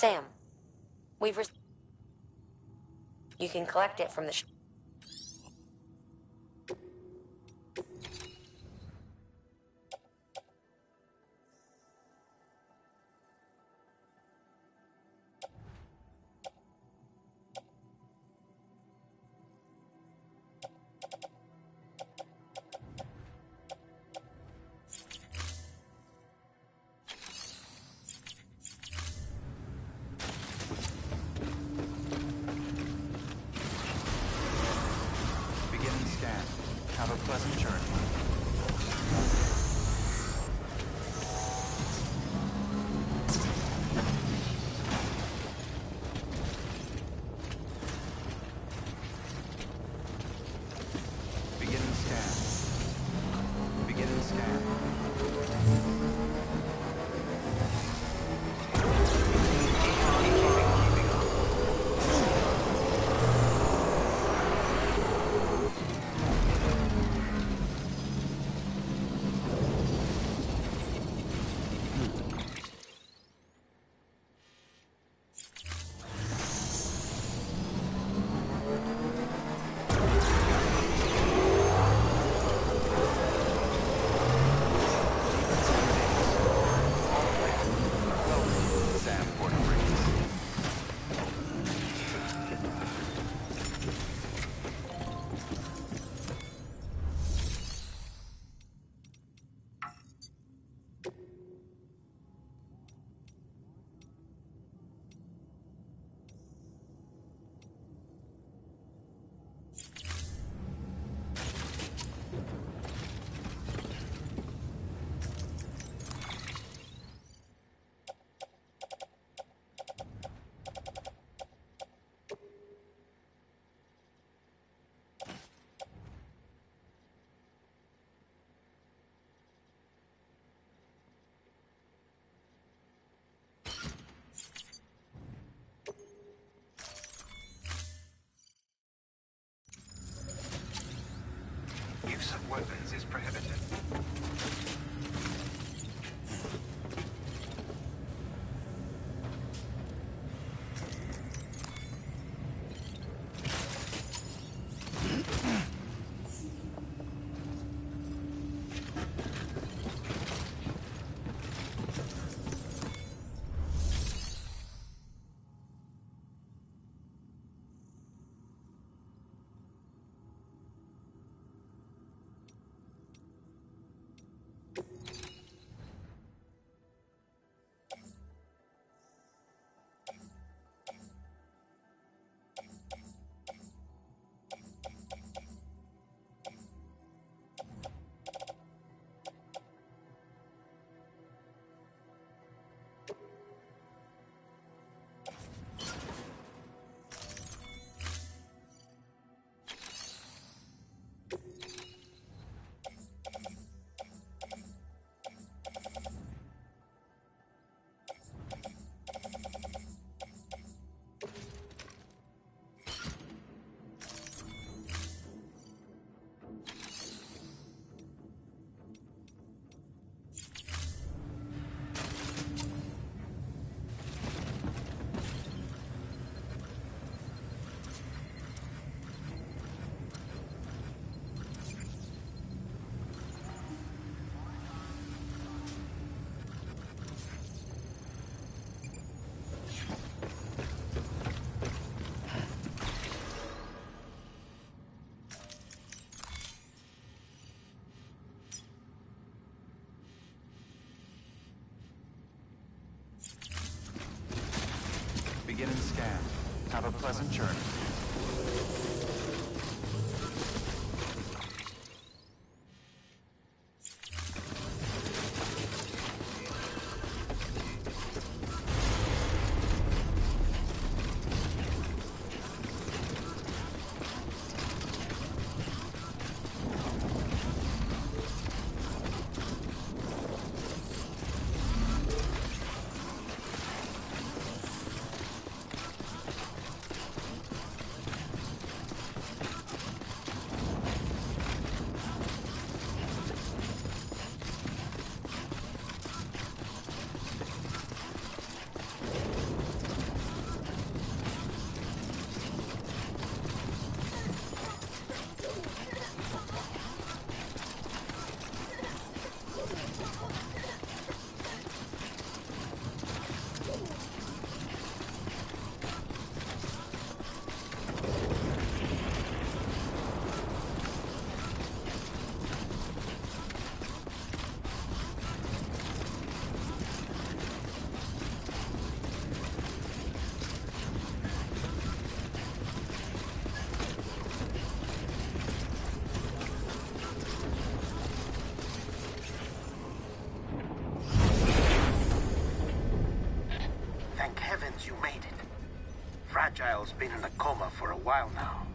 Sam, we've you can collect it from the Have a pleasant journey. Beginning scan. Beginning scan. Use of weapons is prohibited. Beginning scan. Have a pleasant journey. Fragil's been in a coma for a while now.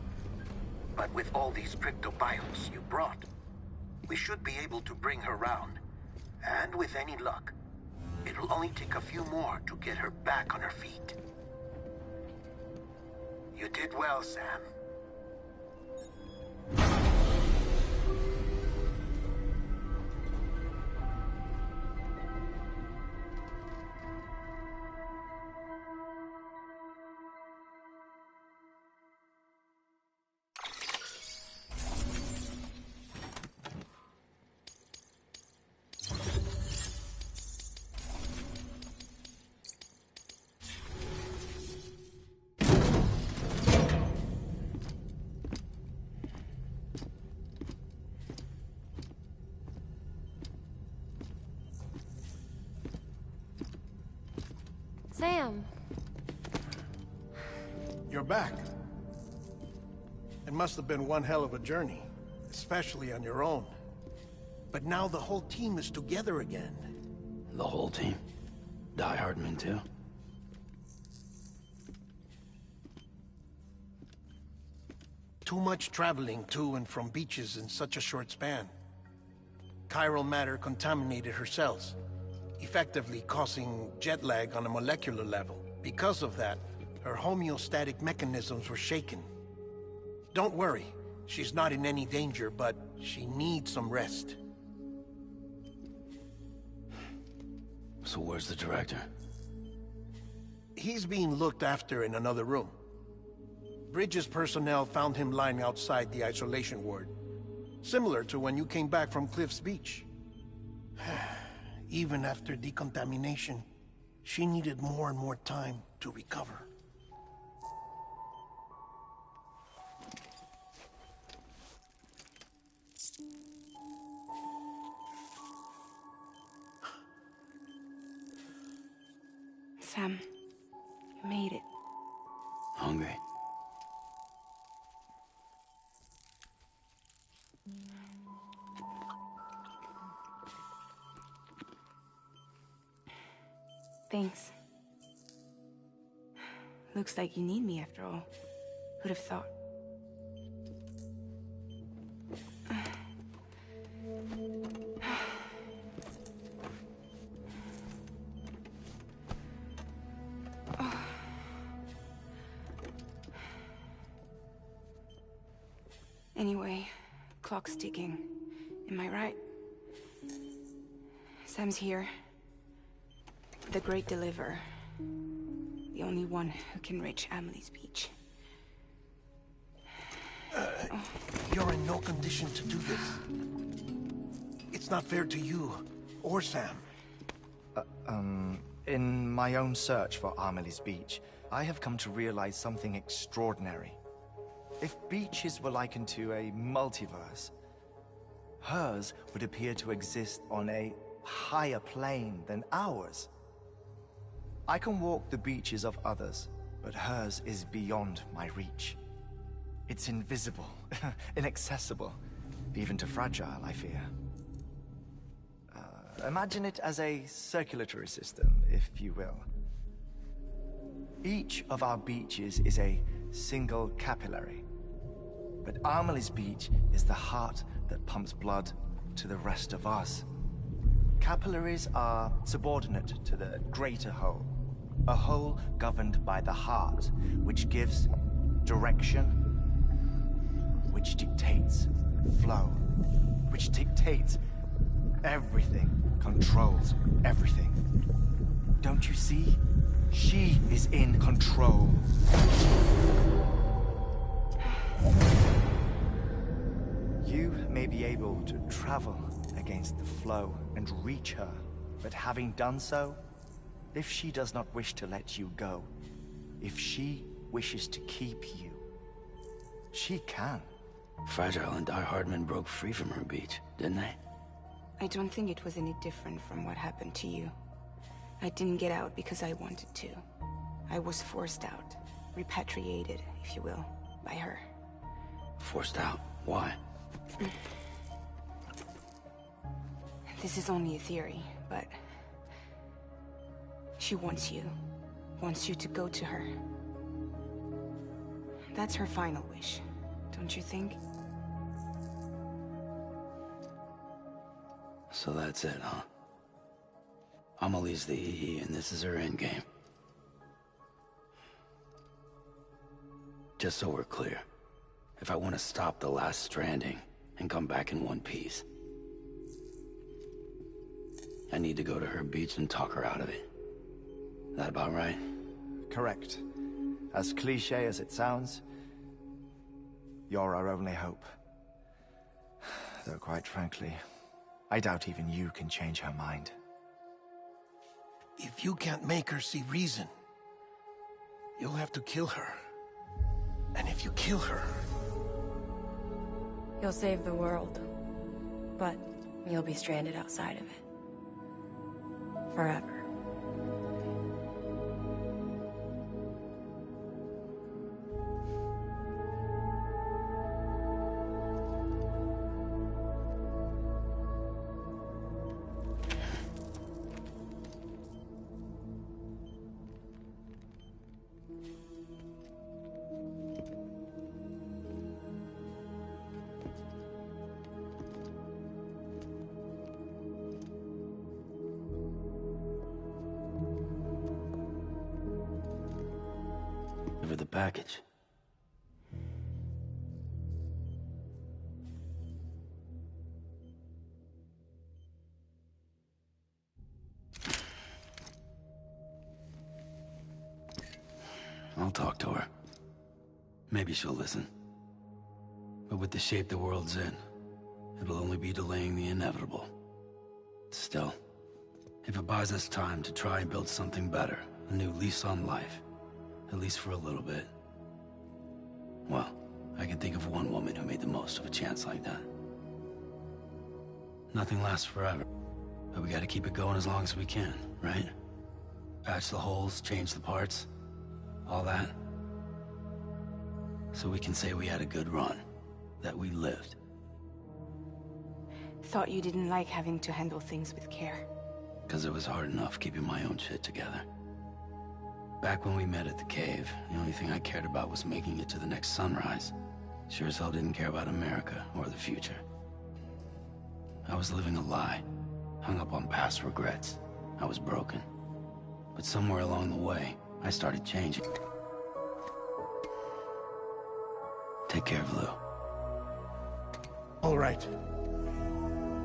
But with all these cryptobiomes you brought, we should be able to bring her round. And with any luck, it'll only take a few more to get her back on her feet. You did well, Sam. Sam. You're back. It must have been one hell of a journey, especially on your own. But now the whole team is together again. The whole team? Die Hardman too? Too much traveling to and from beaches in such a short span. Chiral matter contaminated her cells, effectively causing jet lag on a molecular level. Because of that, her homeostatic mechanisms were shaken. Don't worry, she's not in any danger, but she needs some rest. So where's the director? He's being looked after in another room. Bridges personnel found him lying outside the isolation ward. Similar to when you came back from Cliff's Beach. Even after decontamination, she needed more and more time to recover. Sam, you made it. Hungry? Thanks. Looks like you need me after all. Who'd have thought? Anyway, clock's ticking. Am I right? Sam's here. The Great Deliverer. The only one who can reach Amelie's Beach. You're in no condition to do this. It's not fair to you, or Sam. In my own search for Amelie's Beach, I have come to realize something extraordinary. If beaches were likened to a multiverse, hers would appear to exist on a higher plane than ours. I can walk the beaches of others, but hers is beyond my reach. It's invisible, inaccessible, even to Fragile, I fear. Imagine it as a circulatory system, if you will. Each of our beaches is a single capillary, but Amelie's Beach is the heart that pumps blood to the rest of us. Capillaries are subordinate to the greater whole, a whole governed by the heart, which gives direction, which dictates flow, which dictates everything, controls everything. Don't you see? She is in control. You may be able to travel against the flow and reach her, but having done so, if she does not wish to let you go, if she wishes to keep you, she can. Fragile and Die Hardman broke free from her beach, didn't they? I don't think it was any different from what happened to you. I didn't get out because I wanted to. I was forced out, repatriated, if you will, by her. Forced out? Why? This is only a theory, but she wants you to go to her. That's her final wish, don't you think? So that's it, huh? Amelie's the EE, and this is her endgame. Just so we're clear, if I want to stop the last Stranding and come back in one piece, I need to go to her beach and talk her out of it. That about right? Correct. As cliché as it sounds, you're our only hope. Though quite frankly, I doubt even you can change her mind. If you can't make her see reason, you'll have to kill her. And if you kill her... You'll save the world, but you'll be stranded outside of it. Forever. Give her the package. I'll talk to her. Maybe she'll listen. But with the shape the world's in, it'll only be delaying the inevitable. Still, if it buys us time to try and build something better, a new lease on life, at least for a little bit, well, I can think of one woman who made the most of a chance like that. Nothing lasts forever, but we gotta keep it going as long as we can, right? Patch the holes, change the parts, all that. So we can say we had a good run, that we lived. Thought you didn't like having to handle things with care. 'Cause it was hard enough keeping my own shit together. Back when we met at the cave, the only thing I cared about was making it to the next sunrise. Sure as hell didn't care about America or the future. I was living a lie, hung up on past regrets. I was broken. But somewhere along the way, I started changing. Take care of Lou. All right.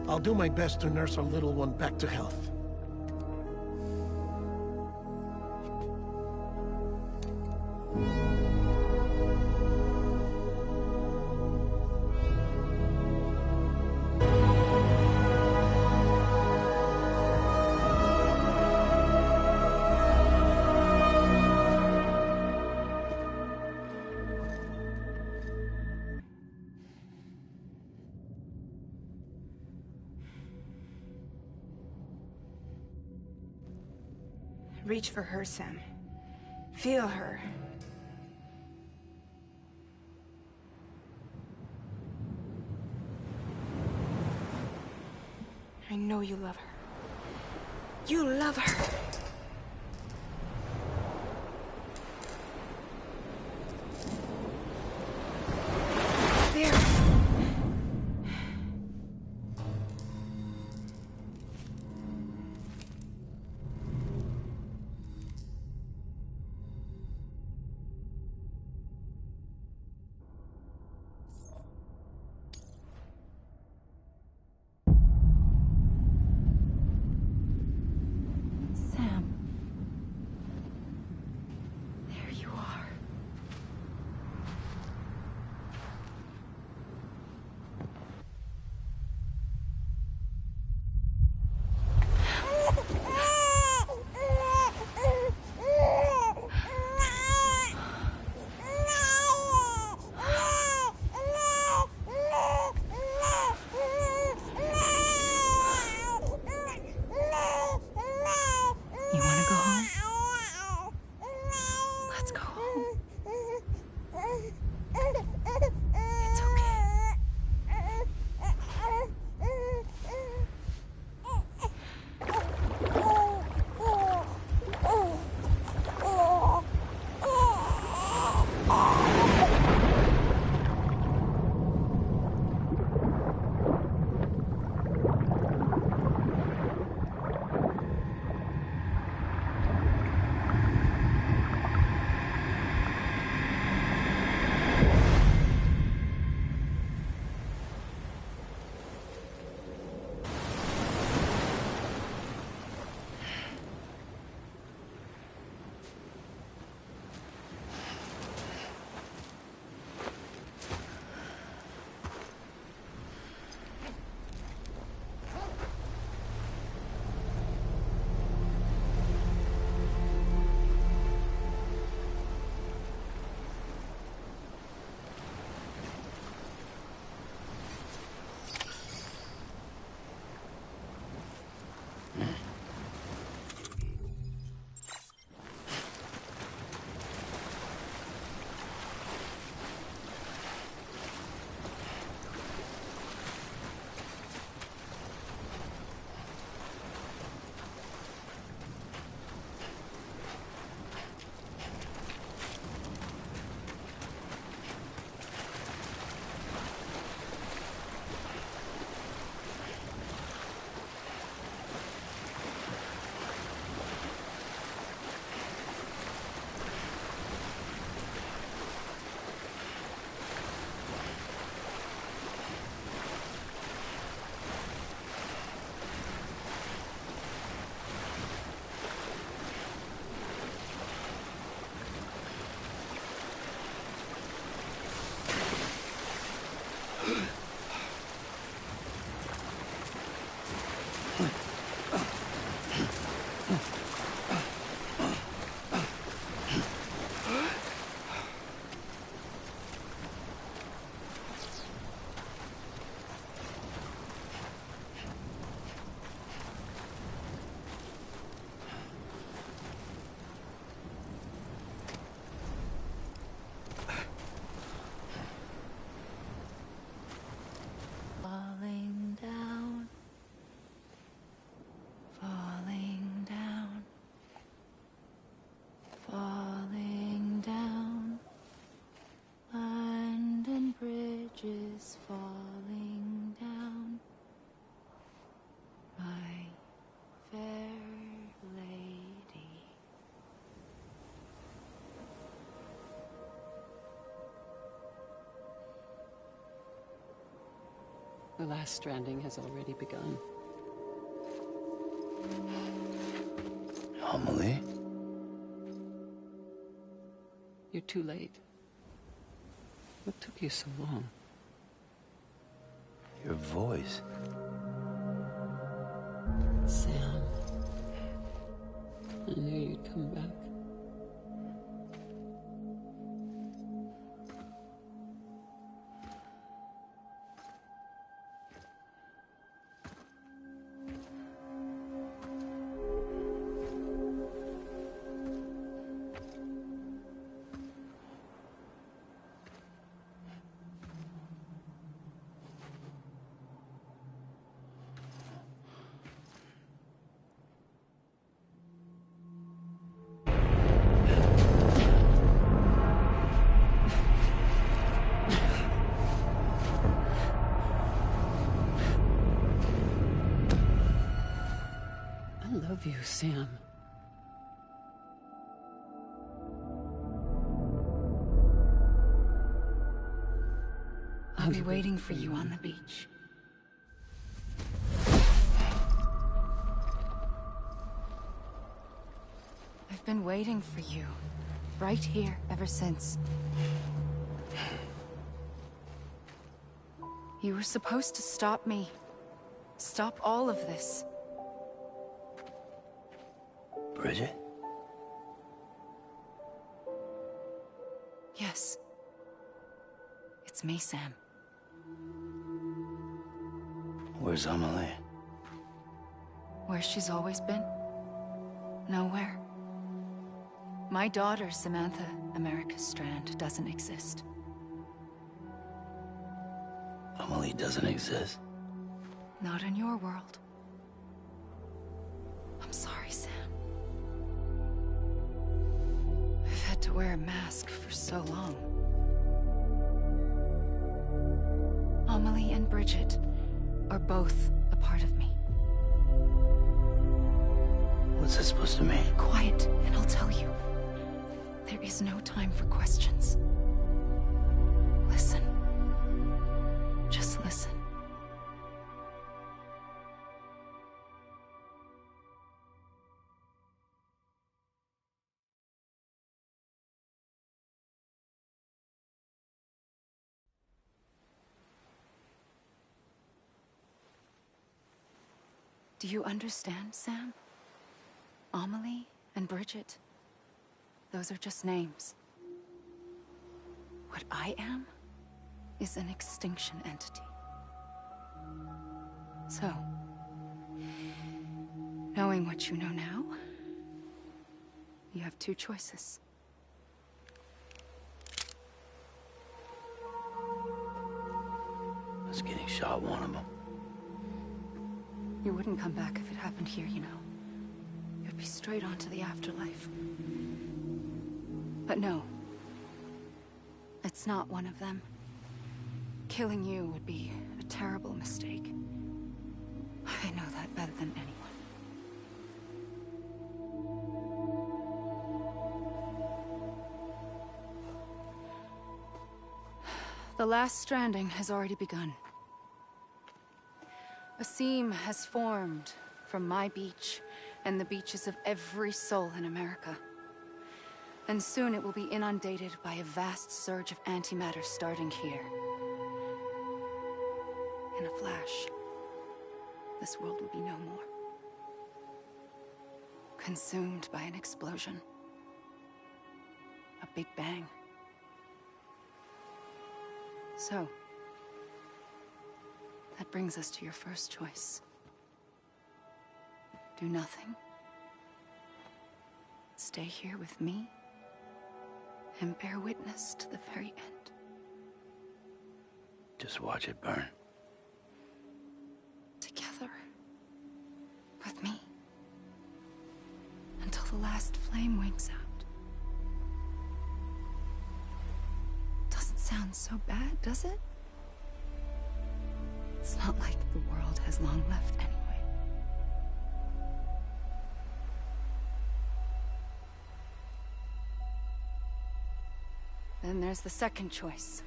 I'll do my best to nurse our little one back to health. Reach for her, Sam. Feel her. I know you love her. You love her! There! Sam. is falling down, my fair lady. The last stranding has already begun. Amelie? You're too late. What took you so long? Your voice. Sam. I knew you'd come back. I love you, Sam. I'll be waiting for you on the beach. I've been waiting for you, right here, ever since. You were supposed to stop me. Stop all of this. Bridget? Yes. It's me, Sam. Where's Amelie? Where she's always been. Nowhere. My daughter, Samantha America Strand, doesn't exist. Amelie doesn't exist. Not in your world. I'm sorry, Sam. I've had to wear a mask for so long. Amelie and Bridget are both a part of me. What's that supposed to mean? Quiet, and I'll tell you. There is no time for questions. Listen. Just listen. Do you understand, Sam? Amelie and Bridget, those are just names. What I am is an extinction entity. So, knowing what you know now, you have two choices. Was getting shot one of them. You wouldn't come back if it happened here, you know. You'd be straight on to the afterlife. But no. It's not one of them. Killing you would be a terrible mistake. I know that better than anyone. The last stranding has already begun. A seam has formed from my beach and the beaches of every soul in America. And soon it will be inundated by a vast surge of antimatter starting here. In a flash, this world will be no more. Consumed by an explosion. A big bang. So, that brings us to your first choice. Do nothing. Stay here with me and bear witness to the very end. Just watch it burn. Together. With me. Until the last flame winks out. Doesn't sound so bad, does it? It's not like the world has long left anyway. Then there's the second choice.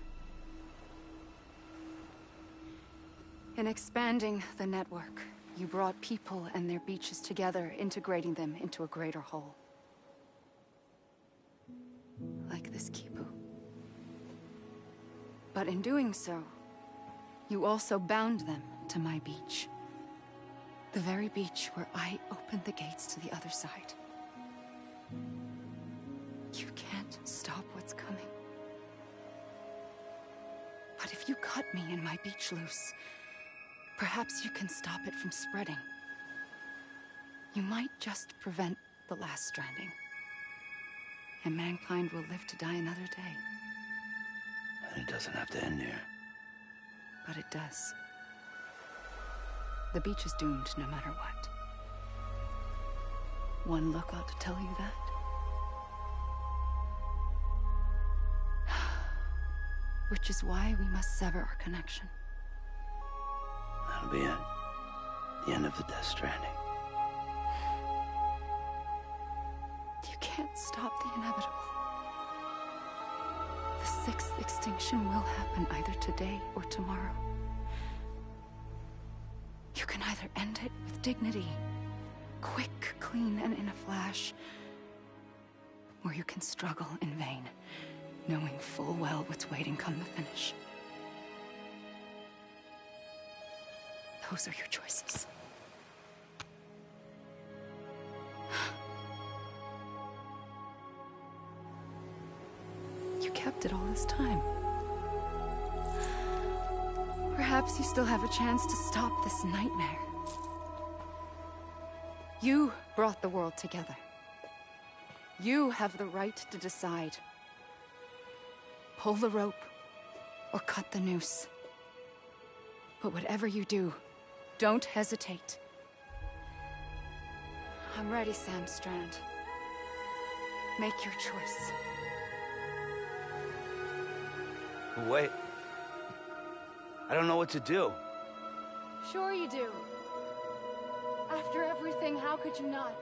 In expanding the network, you brought people and their beaches together, integrating them into a greater whole. Like this Kipu. But in doing so, you also bound them to my beach. The very beach where I opened the gates to the other side. You can't stop what's coming. But if you cut me and my beach loose, perhaps you can stop it from spreading. You might just prevent the last stranding. And mankind will live to die another day. And it doesn't have to end here. But it does. The beach is doomed no matter what. One look ought to tell you that. Which is why we must sever our connection. That'll be it. The end of the Death Stranding. You can't stop the inevitable. The sixth extinction will happen either today or tomorrow. You can either end it with dignity, quick, clean, and in a flash, or you can struggle in vain, knowing full well what's waiting come the finish. Those are your choices. You kept it all this time. Perhaps you still have a chance to stop this nightmare. You brought the world together. You have the right to decide. Pull the rope or cut the noose. But whatever you do, don't hesitate. I'm ready, Sam Strand. Make your choice. Wait. I don't know what to do. Sure you do. After everything, how could you not?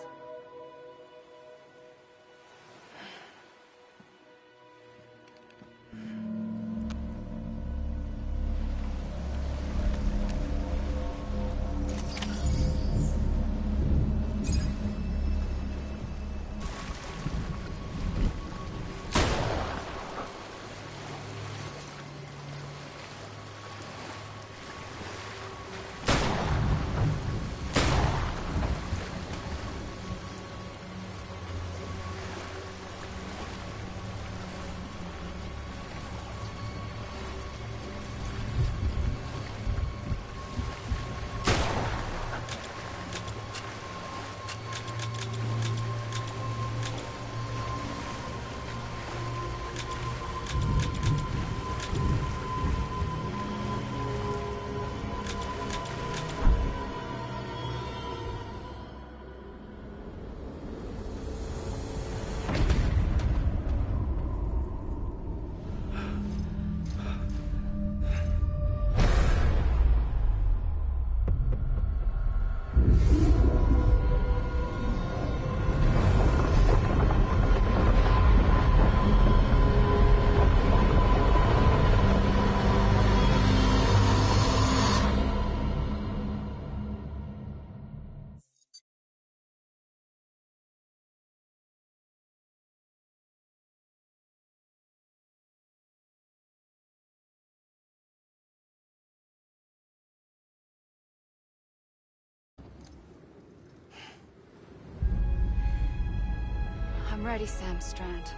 I'm ready, Sam Strand.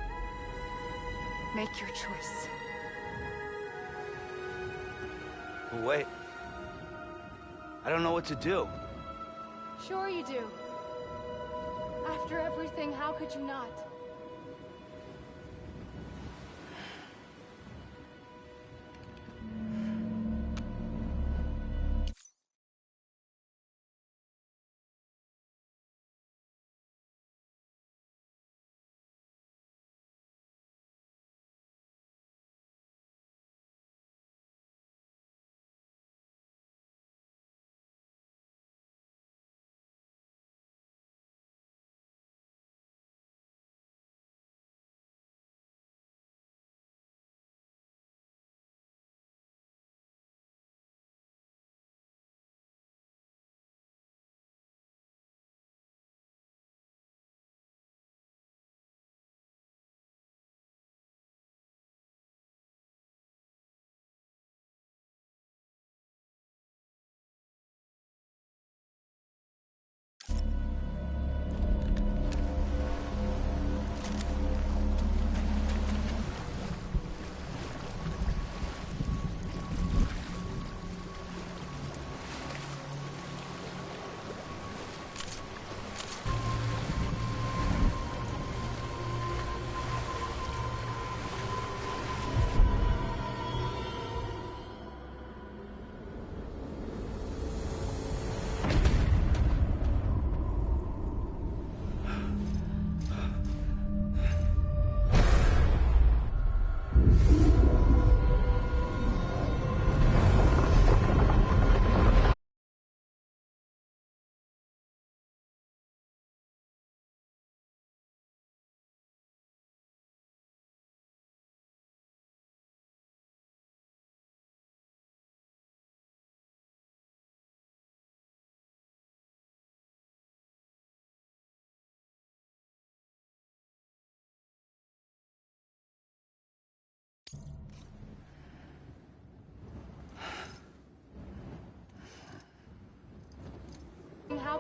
Make your choice. Wait. I don't know what to do. Sure you do. After everything, how could you not?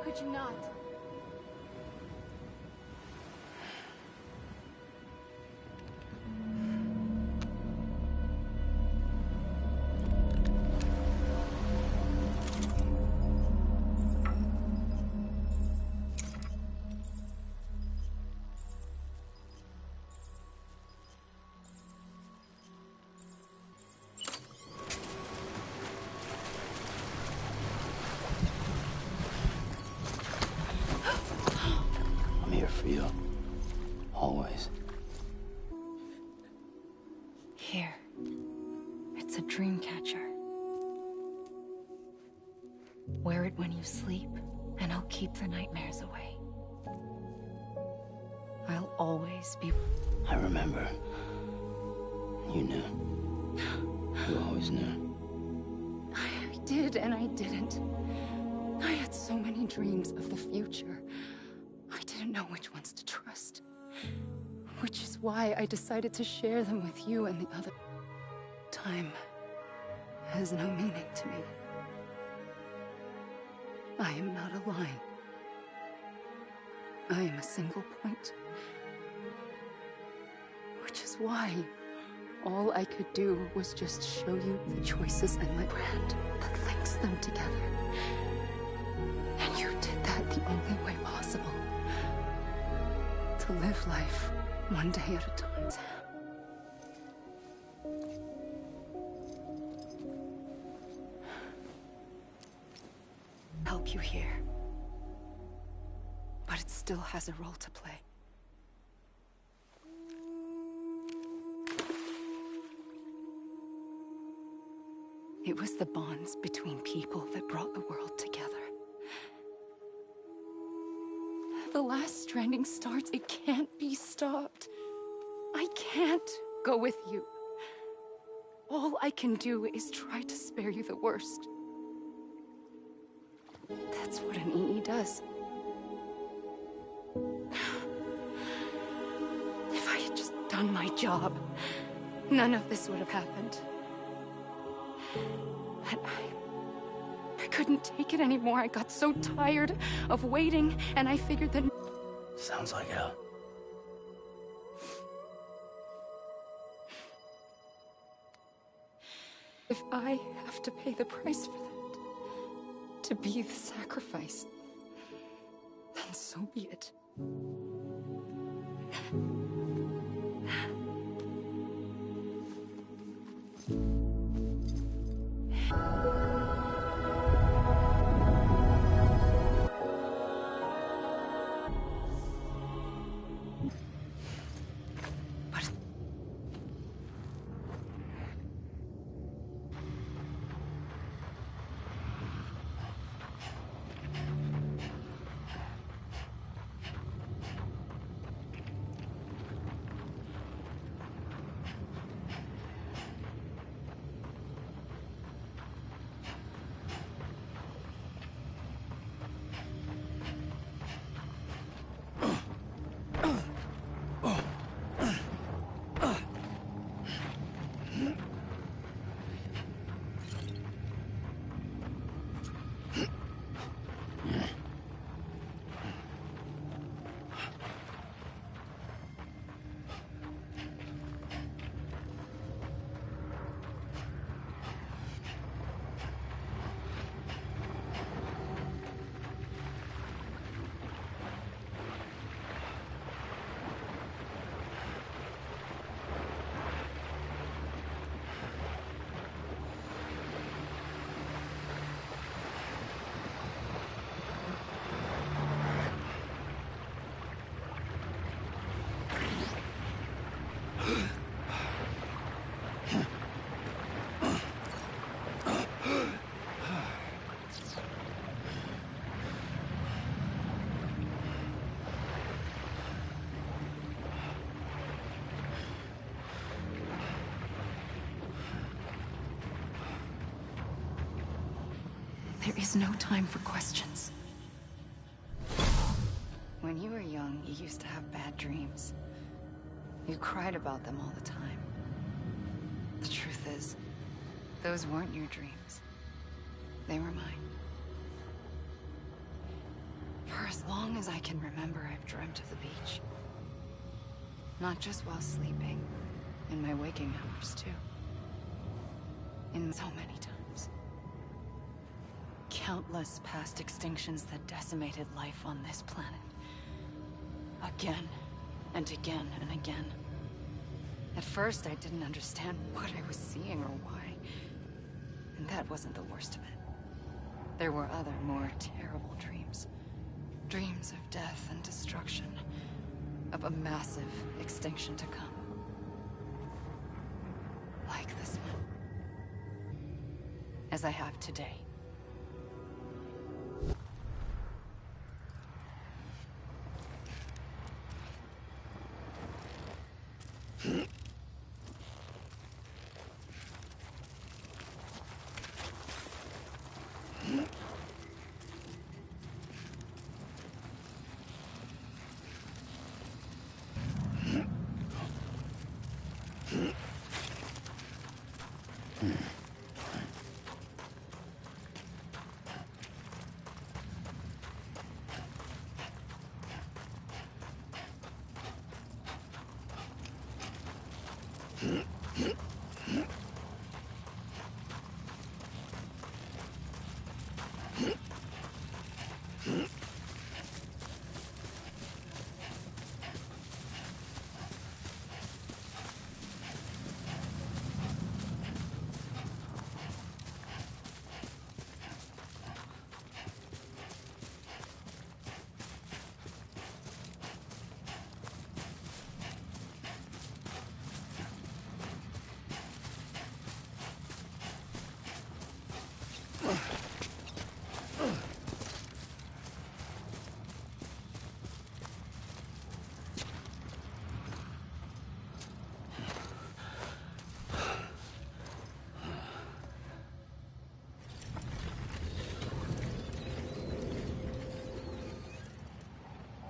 could you not? I'm here for you. Always. Here. It's a dream catcher. Wear it when you sleep, and I'll keep the nightmares away. I'll always be... I remember. You knew. You always knew. I did and I didn't. I had so many dreams of the future. I didn't know which ones to trust. Which is why I decided to share them with you and the other. Time has no meaning to me. I am not a line. I am a single point. Which is why all I could do was just show you the choices and my brand that links them together. And you did that the only way possible. To live life one day at a time, Sam. Help you here. But it still has a role to play. It was the bonds between people that brought the world together. The last Stranding starts, it can't be stopped. I can't go with you. All I can do is try to spare you the worst. That's what an EE does. If I had just done my job, none of this would have happened. But I couldn't take it anymore. I got so tired of waiting, and I figured that... Sounds like hell. If I have to pay the price for that, to be the sacrifice, then so be it. There is no time for questions. When you were young, you used to have bad dreams. You cried about them all the time. The truth is, those weren't your dreams. They were mine. For as long as I can remember, I've dreamt of the beach. Not just while sleeping, in my waking hours, too. In so many times. Countless past extinctions that decimated life on this planet. Again, and again, and again. At first, I didn't understand what I was seeing or why. And that wasn't the worst of it. There were other, more terrible dreams. Dreams of death and destruction. Of a massive extinction to come. Like this one. As I have today.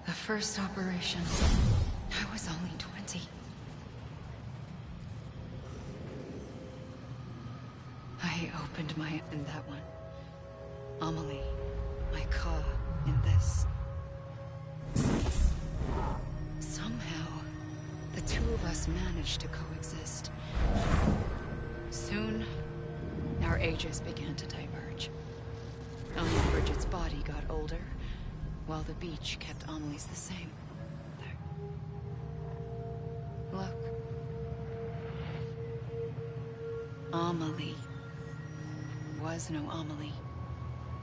The first operation, I was only 20. I opened my in that one. Amelie, my Ka in this. Somehow, the two of us managed to coexist. Soon, our ages began to diverge. Only Bridget's body got older, while the beach kept Amelie's the same. There. Look. Amelie. Was no Amelie.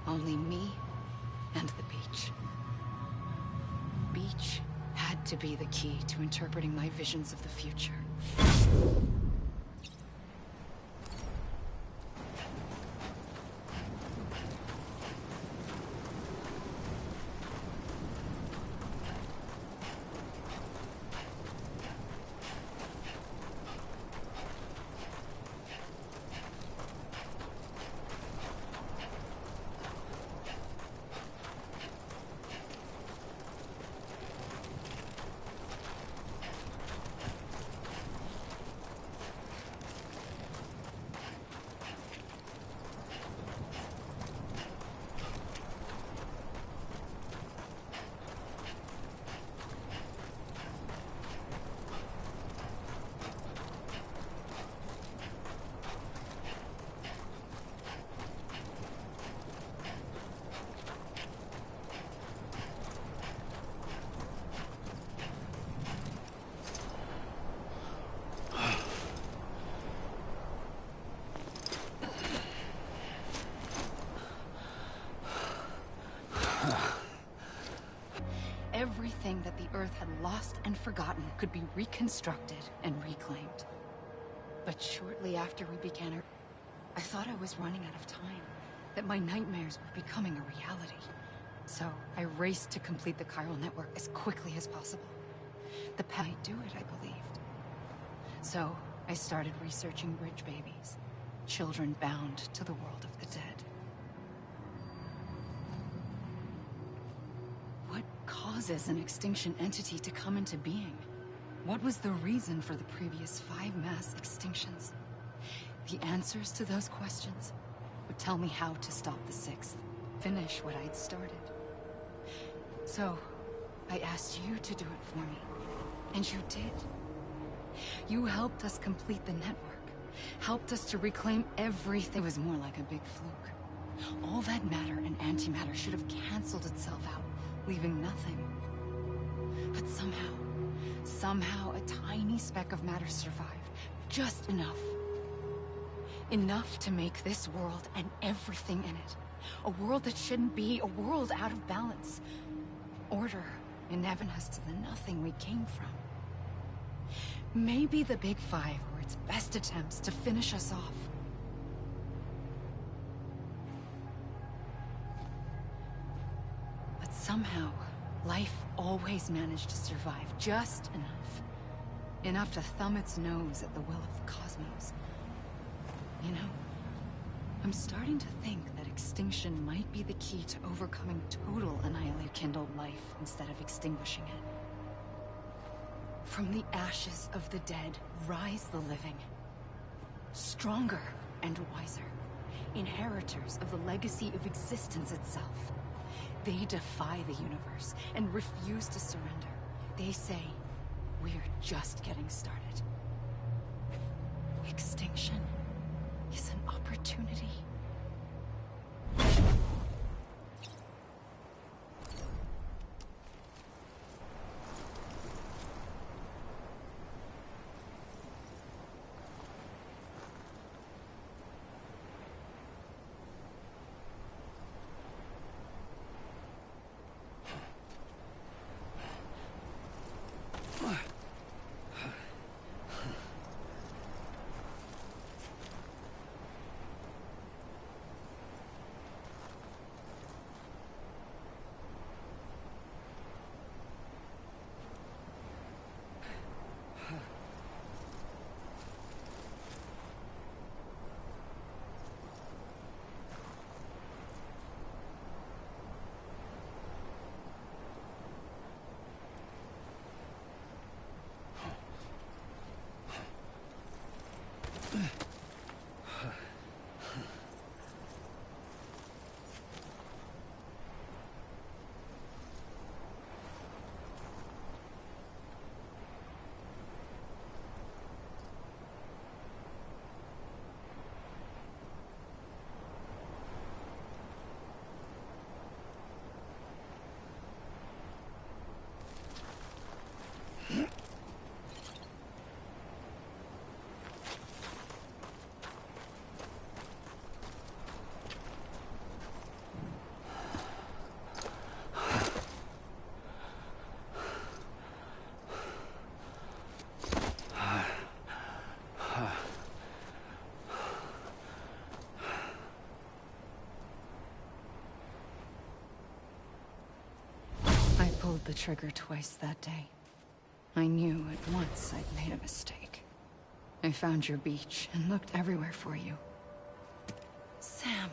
Only me and the beach. Beach had to be the key to interpreting my visions of the future. Everything that the Earth had lost and forgotten could be reconstructed and reclaimed. But shortly after we began our... I thought I was running out of time, that my nightmares were becoming a reality. So I raced to complete the chiral network as quickly as possible. The path I'd do it, I believed. So I started researching bridge babies, children bound to the world of the dead. What causes an extinction entity to come into being? What was the reason for the previous 5 mass extinctions? The answers to those questions would tell me how to stop the 6th, finish what I'd started. So, I asked you to do it for me. And you did. You helped us complete the network. Helped us to reclaim everything. It was more like a big fluke. All that matter and antimatter should have canceled itself out, leaving nothing. But somehow a tiny speck of matter survived. Just enough. Enough to make this world and everything in it. A world that shouldn't be, a world out of balance. Order enabling us to the nothing we came from. Maybe the Big Five were its best attempts to finish us off. But somehow, life always managed to survive just enough. Enough to thumb its nose at the will of the cosmos. You know, I'm starting to think that extinction might be the key to overcoming total annihilate kindled life instead of extinguishing it. From the ashes of the dead, rise the living. Stronger and wiser. Inheritors of the legacy of existence itself. They defy the universe and refuse to surrender. They say, we're just getting started. Extinction is an opportunity. I pulled the trigger twice that day. I knew at once I'd made a mistake. I found your beach and looked everywhere for you. Sam.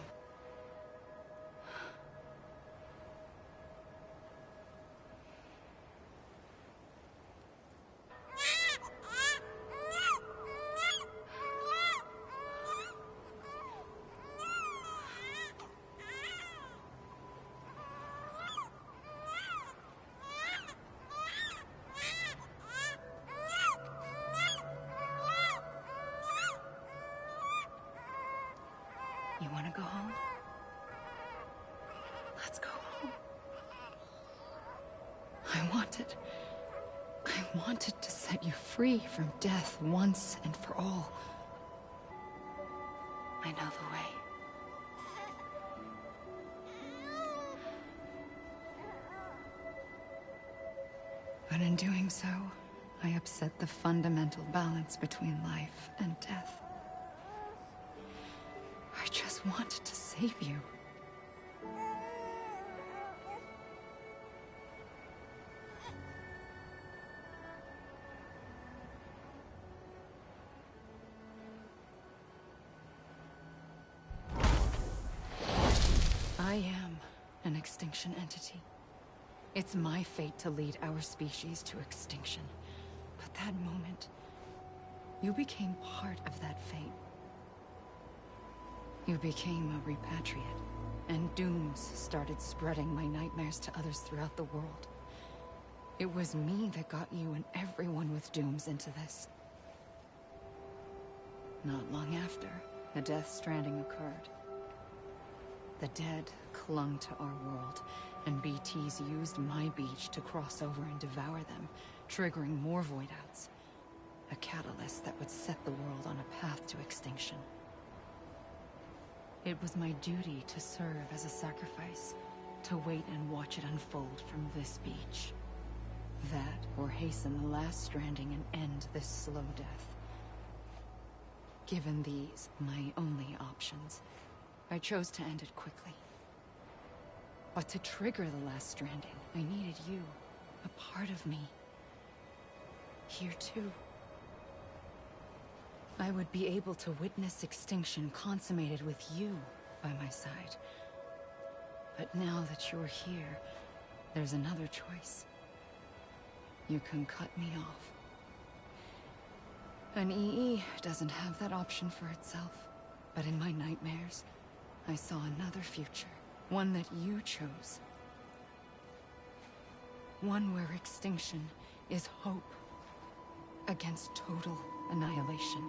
You want to go home? Let's go home. I wanted to set you free from death once and for all. I know the way. But in doing so, I upset the fundamental balance between life and death. I just wanted to save you. I am an extinction entity. It's my fate to lead our species to extinction. But that moment, you became part of that fate. You became a repatriate. and dooms started spreading my nightmares to others throughout the world. It was me that got you and everyone with dooms into this. Not long after, a death stranding occurred. The dead clung to our world, and BTs used my beach to cross over and devour them, triggering more void-outs. A catalyst that would set the world on a path to extinction. It was my duty to serve as a sacrifice, to wait and watch it unfold from this beach. That, or hasten the last stranding and end this slow death. Given these, my only options, I chose to end it quickly. But to trigger the last stranding, I needed you, a part of me. Here too. I would be able to witness extinction consummated with you by my side. But now that you're here, there's another choice. You can cut me off. An EE doesn't have that option for itself. But in my nightmares, I saw another future. One that you chose. One where extinction is hope against total annihilation.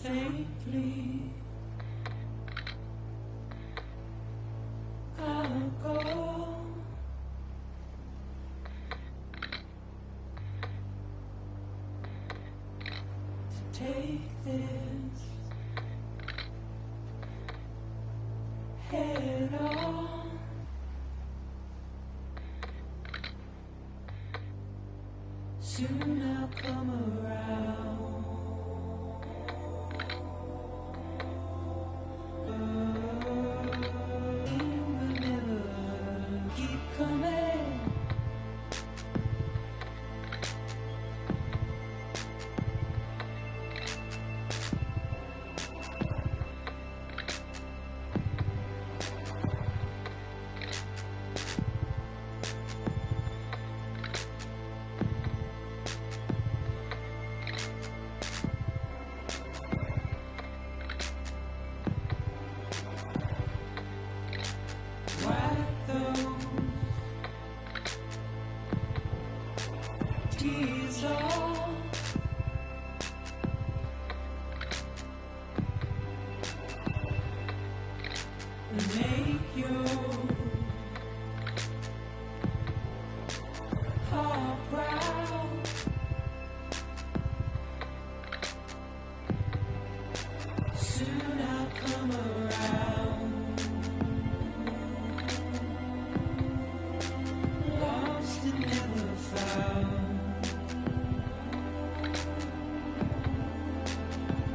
Faintly, I'll go. To take this head on. Soon I'll come around.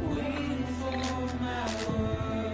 Waiting for my word.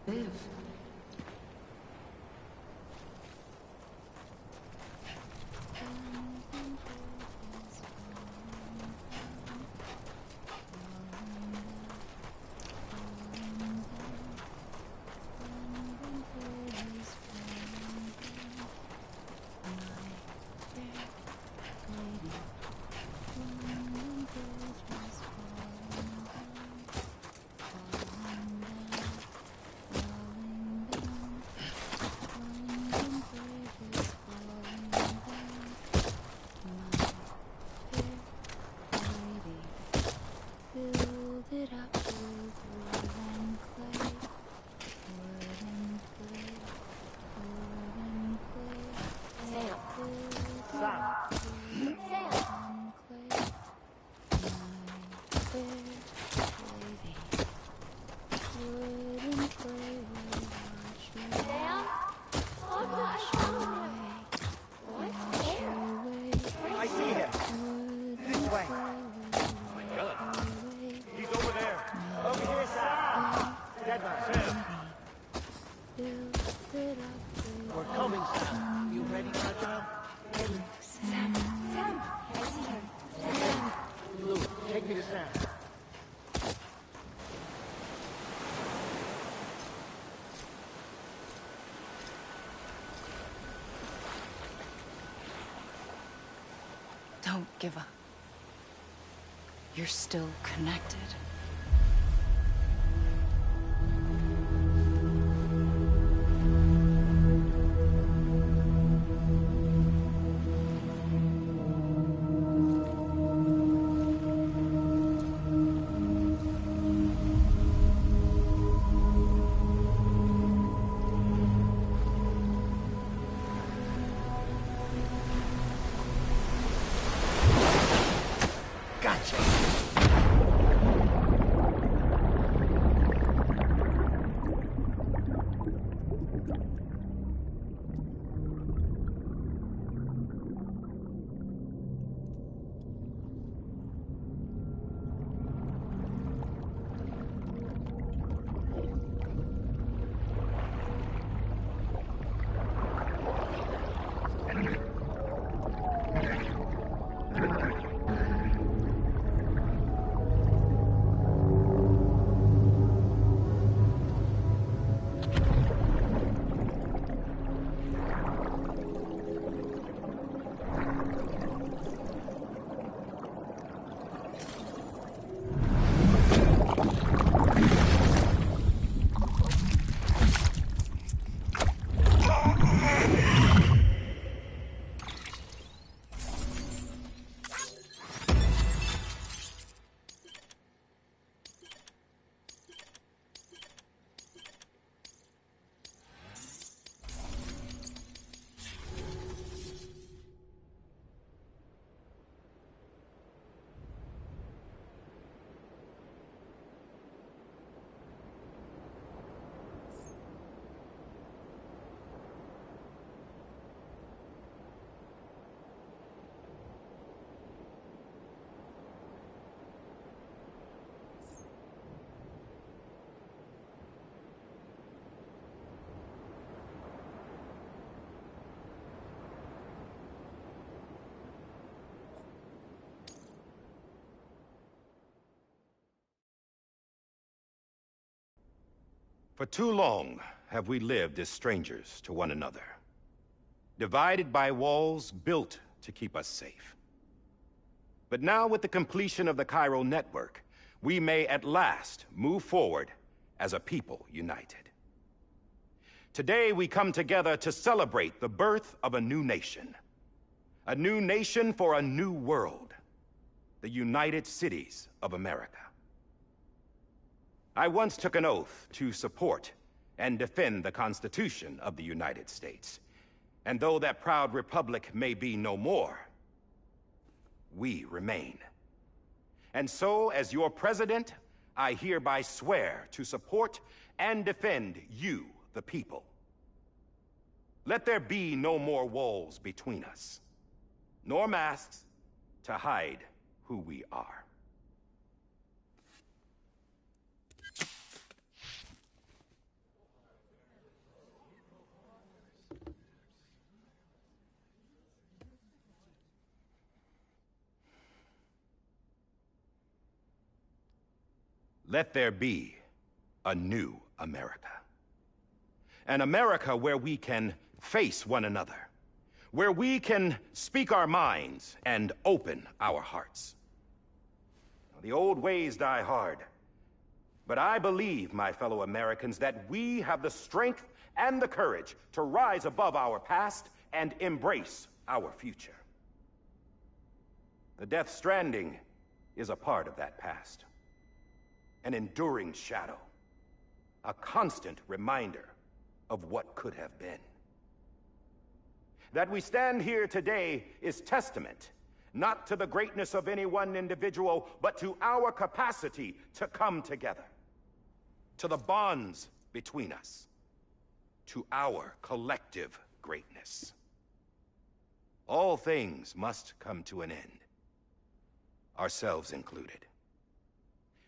Live. I see him. This way. My gun. He's over there. Over here, Sam. Deadman. Sam. We're coming, Sam. You ready, Fragile? Ready. Sam. Sam. I see him. Sam. Blue, take me to Sam. Don't give up. You're still connected. For too long have we lived as strangers to one another, divided by walls built to keep us safe. But now, with the completion of the chiral network, we may at last move forward as a people united. Today we come together to celebrate the birth of a new nation for a new world, the United Cities of America. I once took an oath to support and defend the Constitution of the United States. And though that proud republic may be no more, we remain. And so, as your president, I hereby swear to support and defend you, the people. Let there be no more walls between us, nor masks to hide who we are. let there be a new America. An America where we can face one another, where we can speak our minds and open our hearts. Now, the old ways die hard, but I believe, my fellow Americans, that we have the strength and the courage to rise above our past and embrace our future. The Death Stranding is a part of that past. An enduring shadow. A constant reminder of what could have been. That we stand here today is testament, not to the greatness of any one individual, but to our capacity to come together. To the bonds between us. To our collective greatness. All things must come to an end. Ourselves included.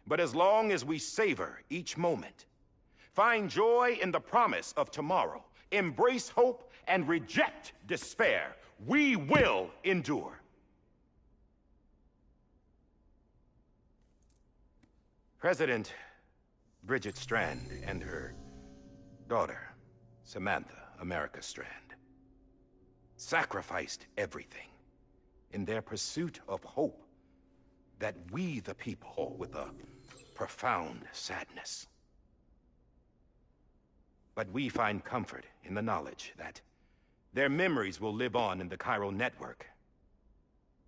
But as long as we savor each moment, find joy in the promise of tomorrow, embrace hope, and reject despair, we will endure. President Bridget Strand and her daughter, Samantha America Strand, sacrificed everything in their pursuit of hope that we, the people, hold with a profound sadness. But we find comfort in the knowledge that their memories will live on in the chiral network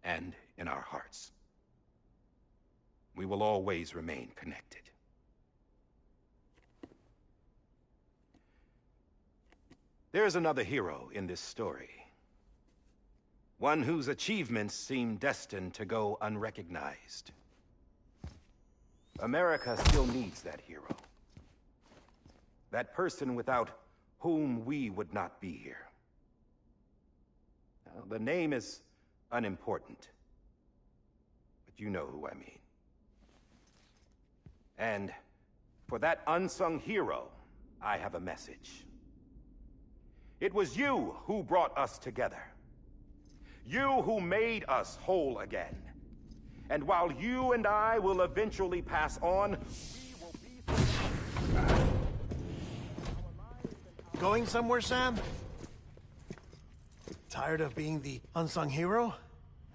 and in our hearts. We will always remain connected. There's another hero in this story. One whose achievements seem destined to go unrecognized. America still needs that hero. That person without whom we would not be here. Now, the name is unimportant, but you know who I mean. And for that unsung hero, I have a message. It was you who brought us together. You who made us whole again. And while you and I will eventually pass on, we will be... Going somewhere, Sam? Tired of being the unsung hero?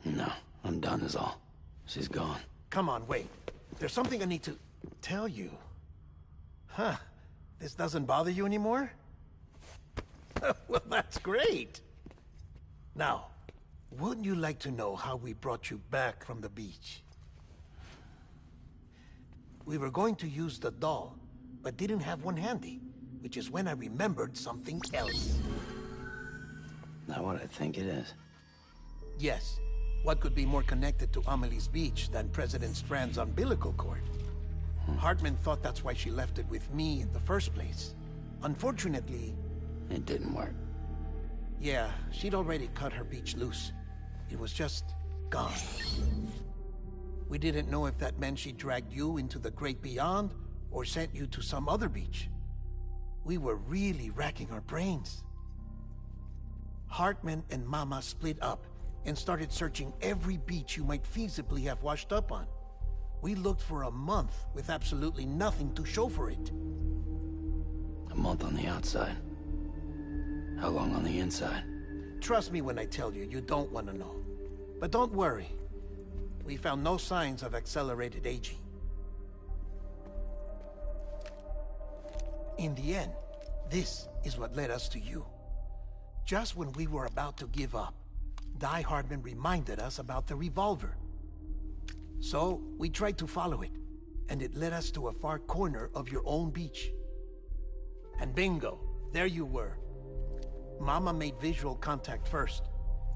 No, I'm done is all. She's gone. Come on, wait. There's something I need to tell you. Huh. This doesn't bother you anymore? Well, that's great. Now, wouldn't you like to know how we brought you back from the beach? We were going to use the doll, but didn't have one handy, which is when I remembered something else. Not what I think it is. Yes. What could be more connected to Amelie's beach than President Strand's umbilical cord? Hartman thought that's why she left it with me in the first place. Unfortunately... It didn't work. Yeah, she'd already cut her beach loose. It was just gone. We didn't know if that meant she dragged you into the great beyond, or sent you to some other beach. We were really racking our brains. Hartman and Mama split up and started searching every beach you might feasibly have washed up on. We looked for a month with absolutely nothing to show for it. A month on the outside. How long on the inside? Trust me when I tell you, you don't want to know. But don't worry. We found no signs of accelerated aging. In the end, this is what led us to you. Just when we were about to give up, Die Hartman reminded us about the revolver. So, we tried to follow it, and it led us to a far corner of your own beach. And bingo, there you were. Mama made visual contact first.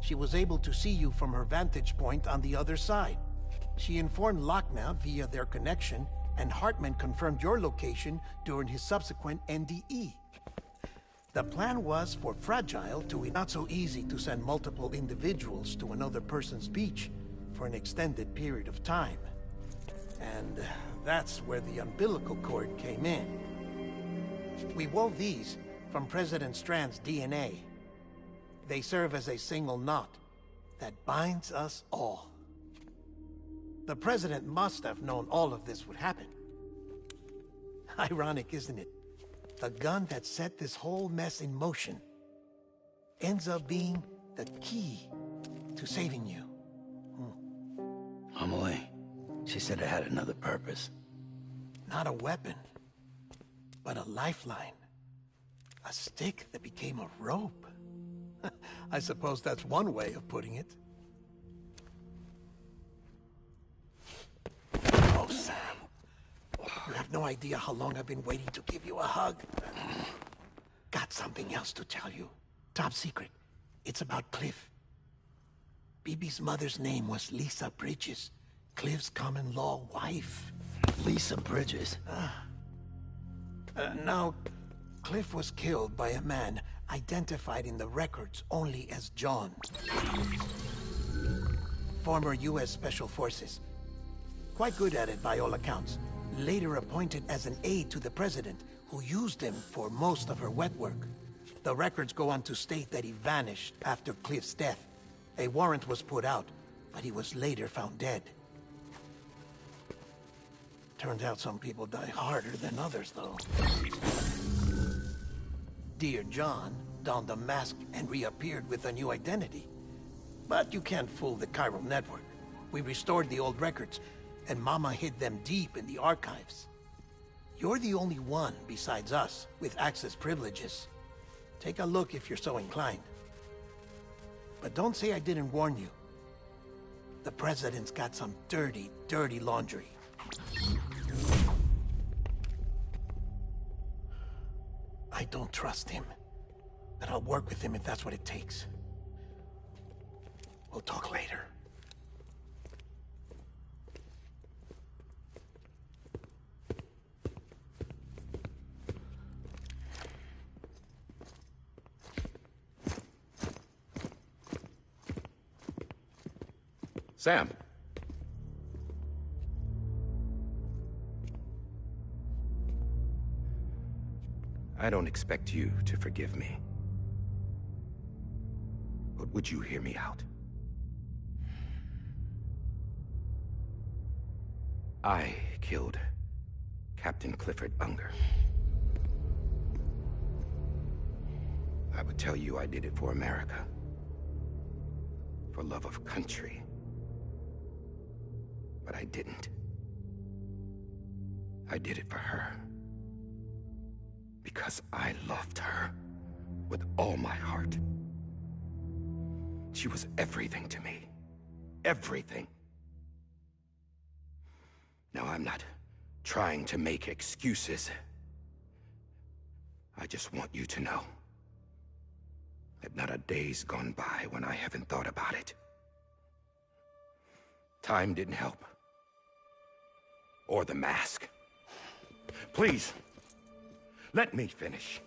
She was able to see you from her vantage point on the other side. She informed Lochna via their connection, and Hartman confirmed your location during his subsequent NDE. The plan was for Fragile to be not so easy to send multiple individuals to another person's beach for an extended period of time. And that's where the umbilical cord came in. We wove these from President Strand's DNA. They serve as a single knot that binds us all. The President must have known all of this would happen. Ironic, isn't it? The gun that set this whole mess in motion ends up being the key to saving you. Amelie, she said it had another purpose. Not a weapon, but a lifeline. A stick that became a rope. I suppose that's one way of putting it. Oh, Sam. You have no idea how long I've been waiting to give you a hug. Got something else to tell you. Top secret. It's about Cliff. Bibi's mother's name was Lisa Bridges, Cliff's common-law wife. Lisa Bridges? Now, Cliff was killed by a man identified in the records only as John. Former U.S. Special Forces. Quite good at it by all accounts. Later appointed as an aide to the president, who used him for most of her wet work. The records go on to state that he vanished after Cliff's death. A warrant was put out, but he was later found dead. Turns out some people die harder than others, though. Dear John donned a mask and reappeared with a new identity. But you can't fool the chiral network. We restored the old records, and Mama hid them deep in the archives. You're the only one, besides us, with access privileges. Take a look if you're so inclined. But don't say I didn't warn you. The president's got some dirty, dirty laundry. I don't trust him, but I'll work with him if that's what it takes. We'll talk later. Sam. I don't expect you to forgive me. But would you hear me out? I killed Captain Clifford Unger. I would tell you I did it for America. For love of country. But I didn't. I did it for her. Because I loved her with all my heart. She was everything to me. Everything. Now, I'm not trying to make excuses. I just want you to know that not a day's gone by when I haven't thought about it. Time didn't help. Or the mask. Please, let me finish.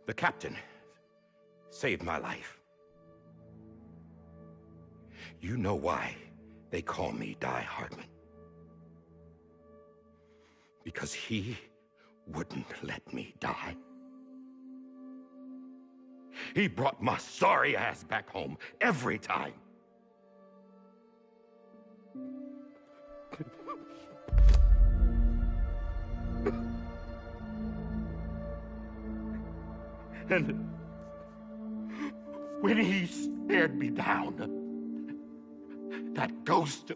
The captain, saved my life. You know why they call me Die Hardman. Because he wouldn't let me die. He brought my sorry ass back home every time. And when he stared me down, that ghost,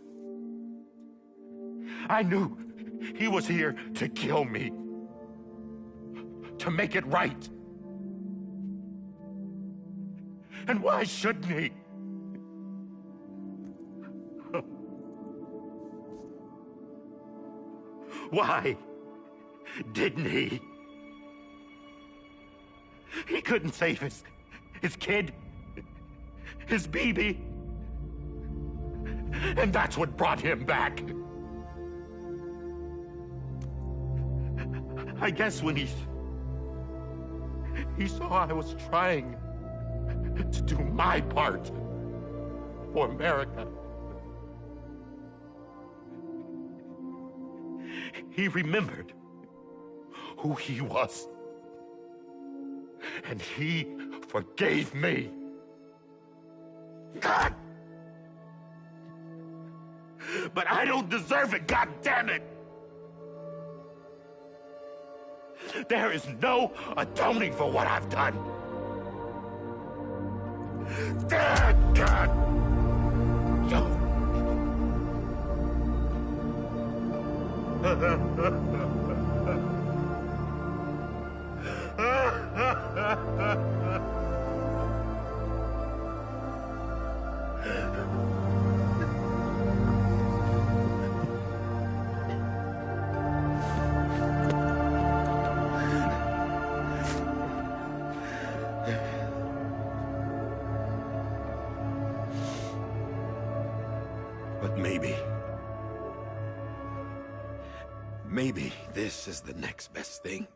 I knew he was here to kill me, to make it right. And why shouldn't he? Why didn't he? He couldn't save his kid, his baby. And that's what brought him back. I guess when he saw I was trying to do my part for America, he remembered who he was. And he forgave me. God! But I don't deserve it, God damn it! There is no atoning for what I've done. God! But maybe this is the next best thing.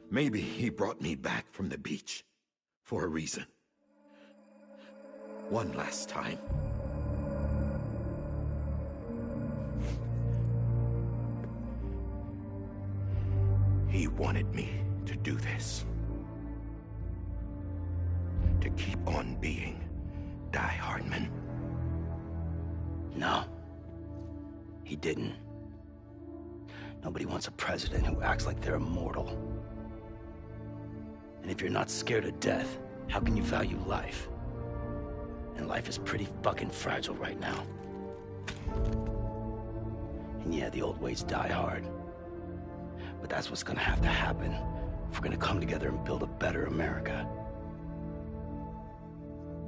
Maybe he brought me back from the beach for a reason. One last time. He wanted me to do this. To keep on being Die Hardman. No. He didn't. Nobody wants a president who acts like they're immortal. And if you're not scared of death, how can you value life? And life is pretty fucking fragile right now. And yeah, the old ways die hard. But that's what's gonna have to happen if we're gonna come together and build a better America.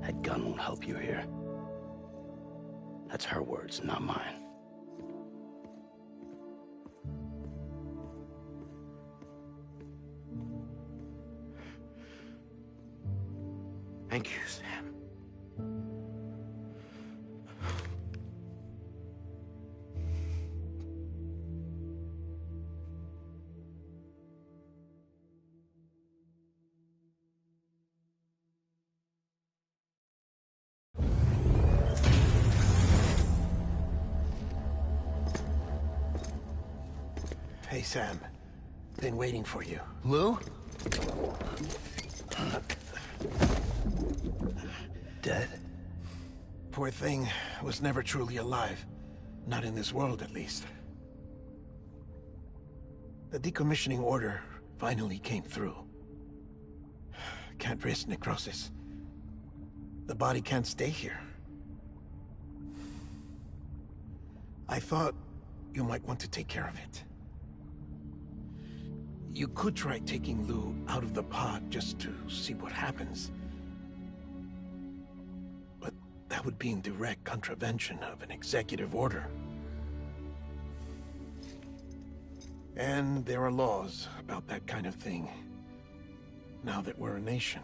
That gun won't help you here. That's her words, not mine. Thank you, Sam. Hey, Sam. Been waiting for you. Lou? Dead? Poor thing was never truly alive. Not in this world, at least. The decommissioning order finally came through. Can't risk necrosis. The body can't stay here. I thought you might want to take care of it. You could try taking Lou out of the pod just to see what happens. But that would be in direct contravention of an executive order. And there are laws about that kind of thing, now that we're a nation.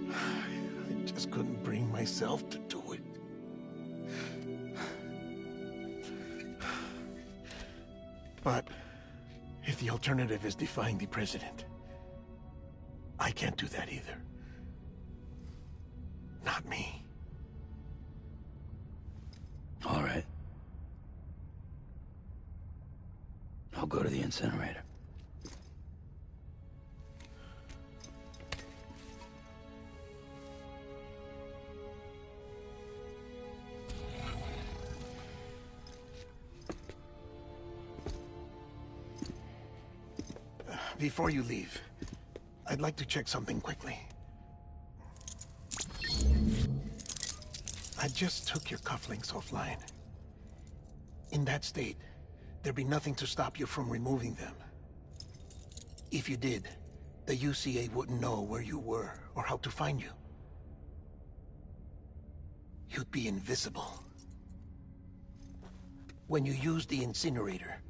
I just couldn't bring myself to do it. But if the alternative is defying the president, I can't do that either. Not me. All right. I'll go to the incinerator. Before you leave, I'd like to check something quickly. I just took your cufflinks offline. In that state, there'd be nothing to stop you from removing them. If you did, the UCA wouldn't know where you were or how to find you. You'd be invisible. When you use the incinerator,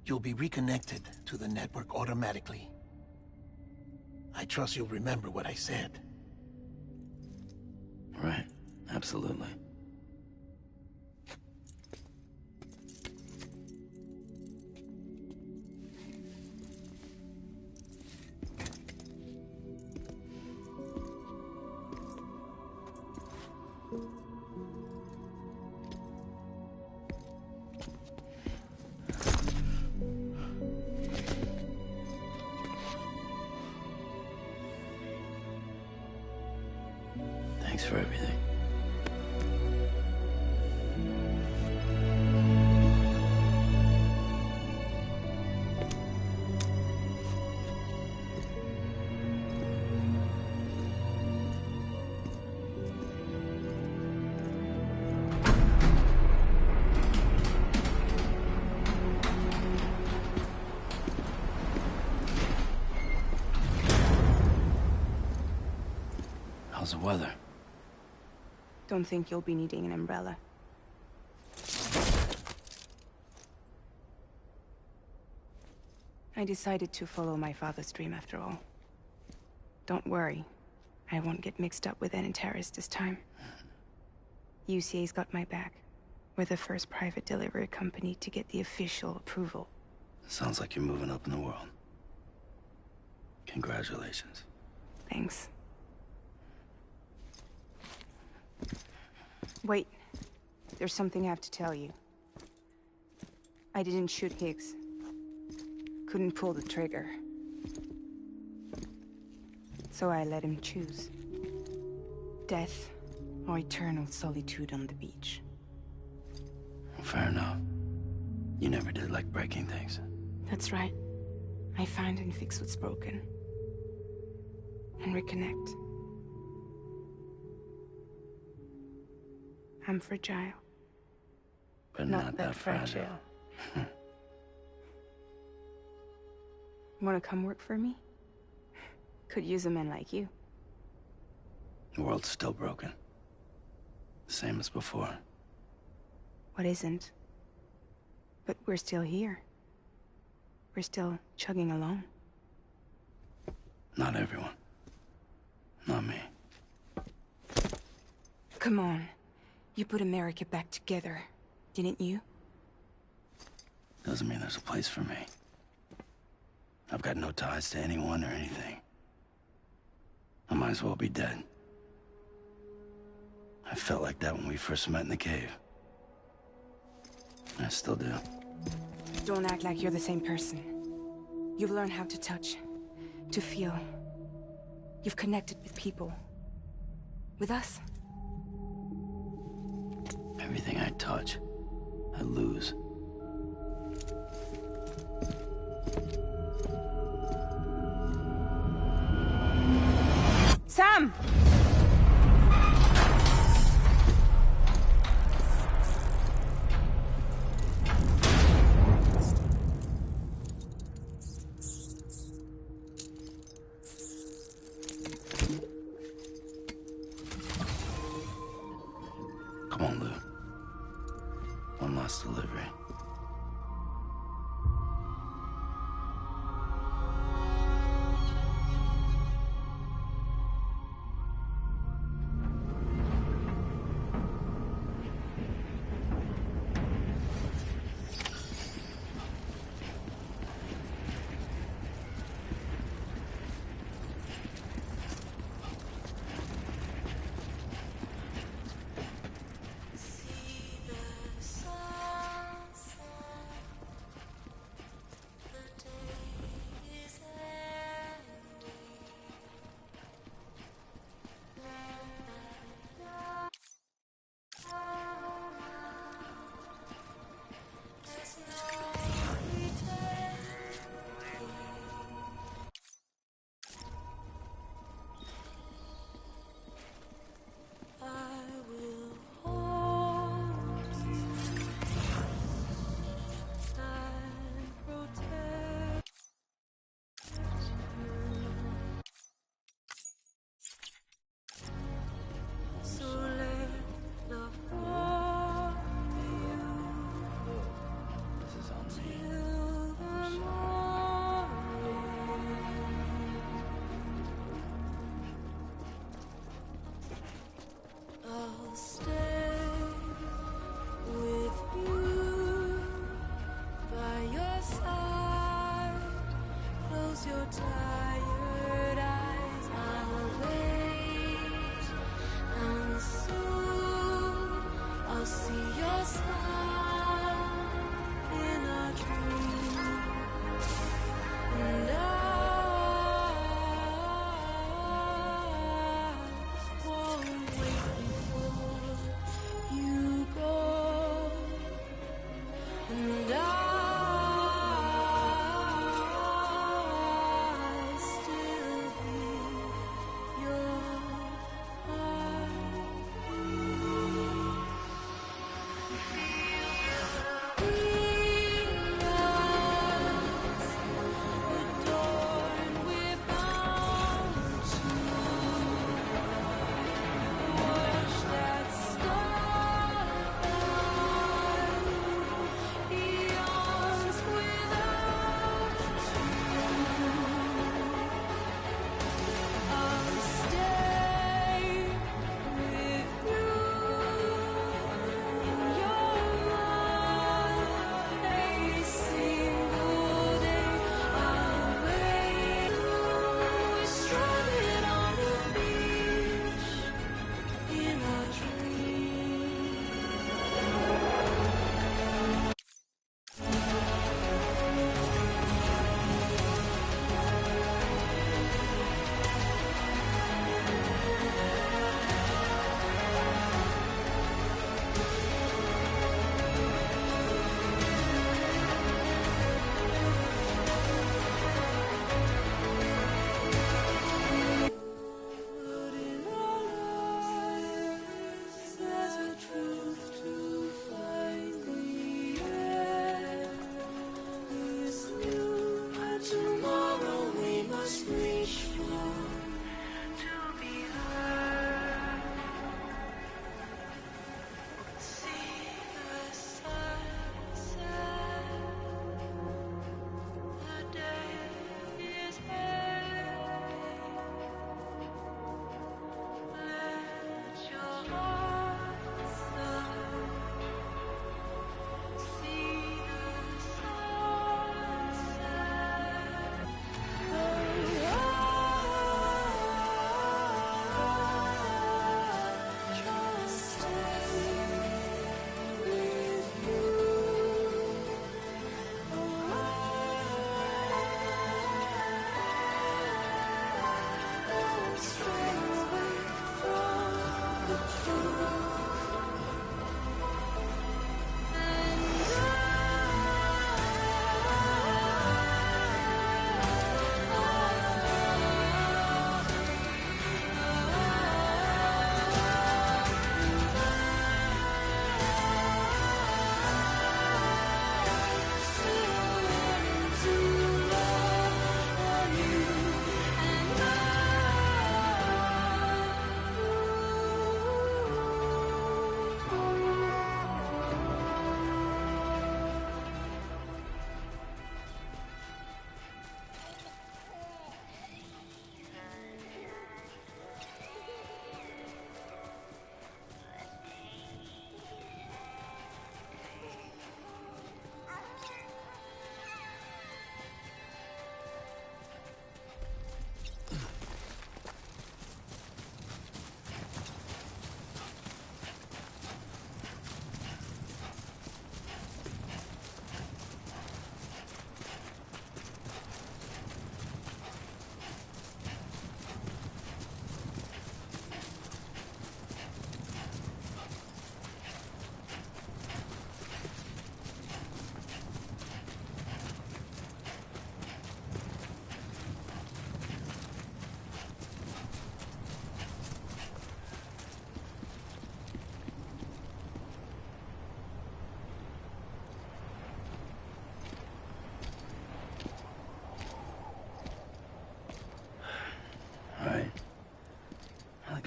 you'll be reconnected to the network automatically. I trust you'll remember what I said. Right. Absolutely. Thanks for everything. How's the weather? Don't think you'll be needing an umbrella. I decided to follow my father's dream after all. Don't worry. I won't get mixed up with any terrorists this time. UCA's got my back. We're the first private delivery company to get the official approval. Sounds like you're moving up in the world. Congratulations. Thanks. Wait. There's something I have to tell you. I didn't shoot Higgs. Couldn't pull the trigger. So I let him choose. Death or eternal solitude on the beach. Fair enough. You never did like breaking things. That's right. I find and fix what's broken. And reconnect. I'm fragile. But not that fragile. Wanna come work for me? Could use a man like you. The world's still broken. The same as before. What isn't? But we're still here. We're still chugging along. Not everyone. Not me. Come on. You put America back together, didn't you? Doesn't mean there's a place for me. I've got no ties to anyone or anything. I might as well be dead. I felt like that when we first met in the cave. I still do. Don't act like you're the same person. You've learned how to touch, to feel. You've connected with people. With us. Everything I touch, I lose. Sam! Come on, Lou. One last delivery.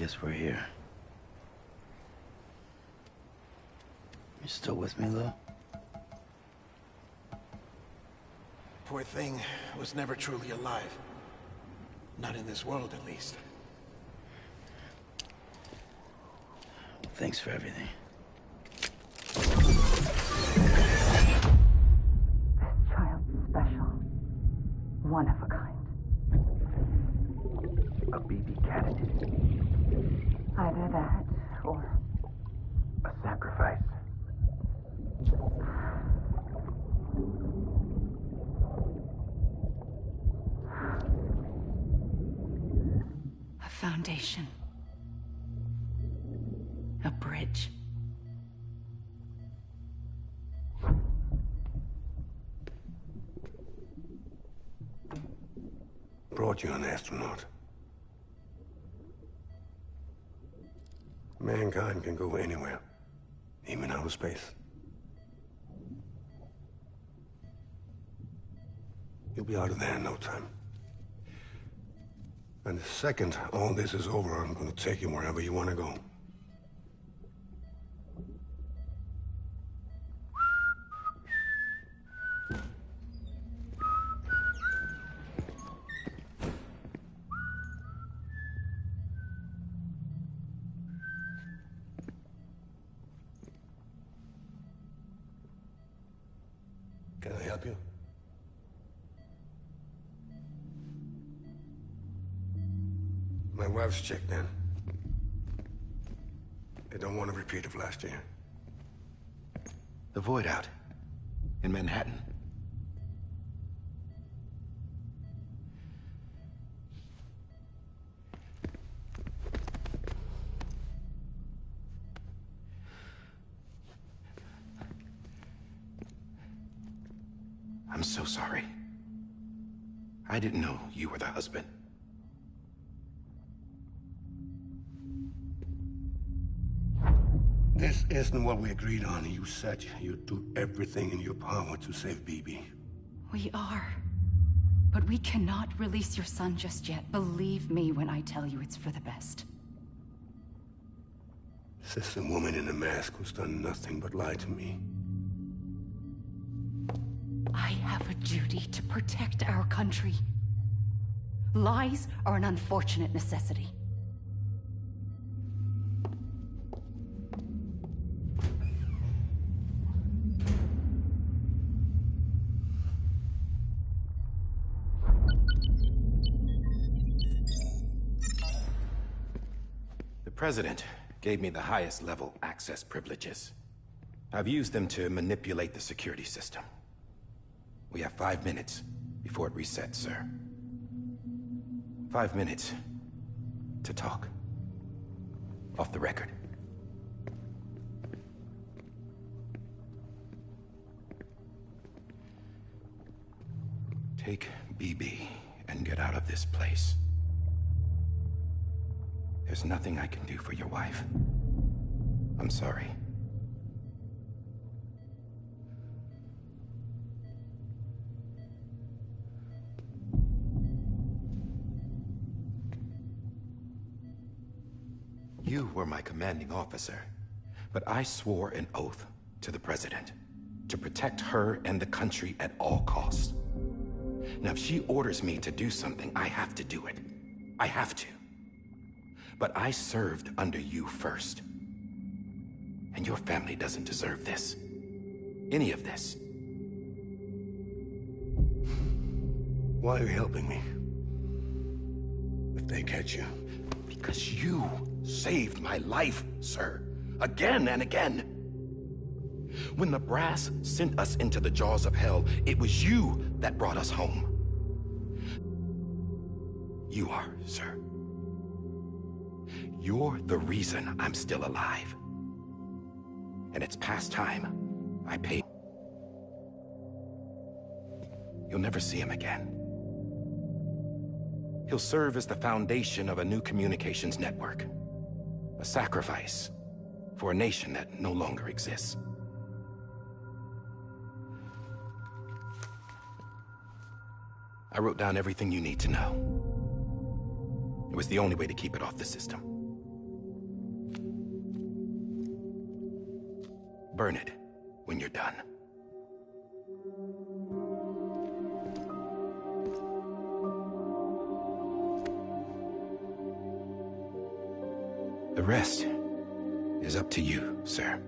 guess we're here. You still with me, Lou? Poor thing was never truly alive. Not in this world, at least. Thanks for everything. Child's special. One of a kind. A BB candidate. Either that, or... A sacrifice. A foundation. A bridge. Brought you an astronaut. Mankind can go anywhere, even outer space. You'll be out of there in no time. And the second all this is over, I'm gonna take you wherever you want to go. Can I help you? My wife's checked in. They don't want a repeat of last year. The Void Out. In Manhattan. I'm so sorry. I didn't know you were the husband. This isn't what we agreed on. You said you'd do everything in your power to save BB. We are. But we cannot release your son just yet. Believe me when I tell you it's for the best. This is a woman in a mask who's done nothing but lie to me. I have a duty to protect our country. Lies are an unfortunate necessity. The President gave me the highest level access privileges. I've used them to manipulate the security system. We have 5 minutes before it resets, sir. 5 minutes to talk. Off the record. Take BB and get out of this place. There's nothing I can do for your wife. I'm sorry. You were my commanding officer, but I swore an oath to the President to protect her and the country at all costs. Now, if she orders me to do something, I have to do it. I have to. But I served under you first. And your family doesn't deserve this. Any of this. Why are you helping me? If they catch you. Because you saved my life, sir. Again and again. When the brass sent us into the jaws of hell, it was you that brought us home. You are, sir. You're the reason I'm still alive. And it's past time I paid. You'll never see him again. He'll serve as the foundation of a new communications network. A sacrifice for a nation that no longer exists. I wrote down everything you need to know. It was the only way to keep it off the system. Burn it when you're done. The rest is up to you, sir.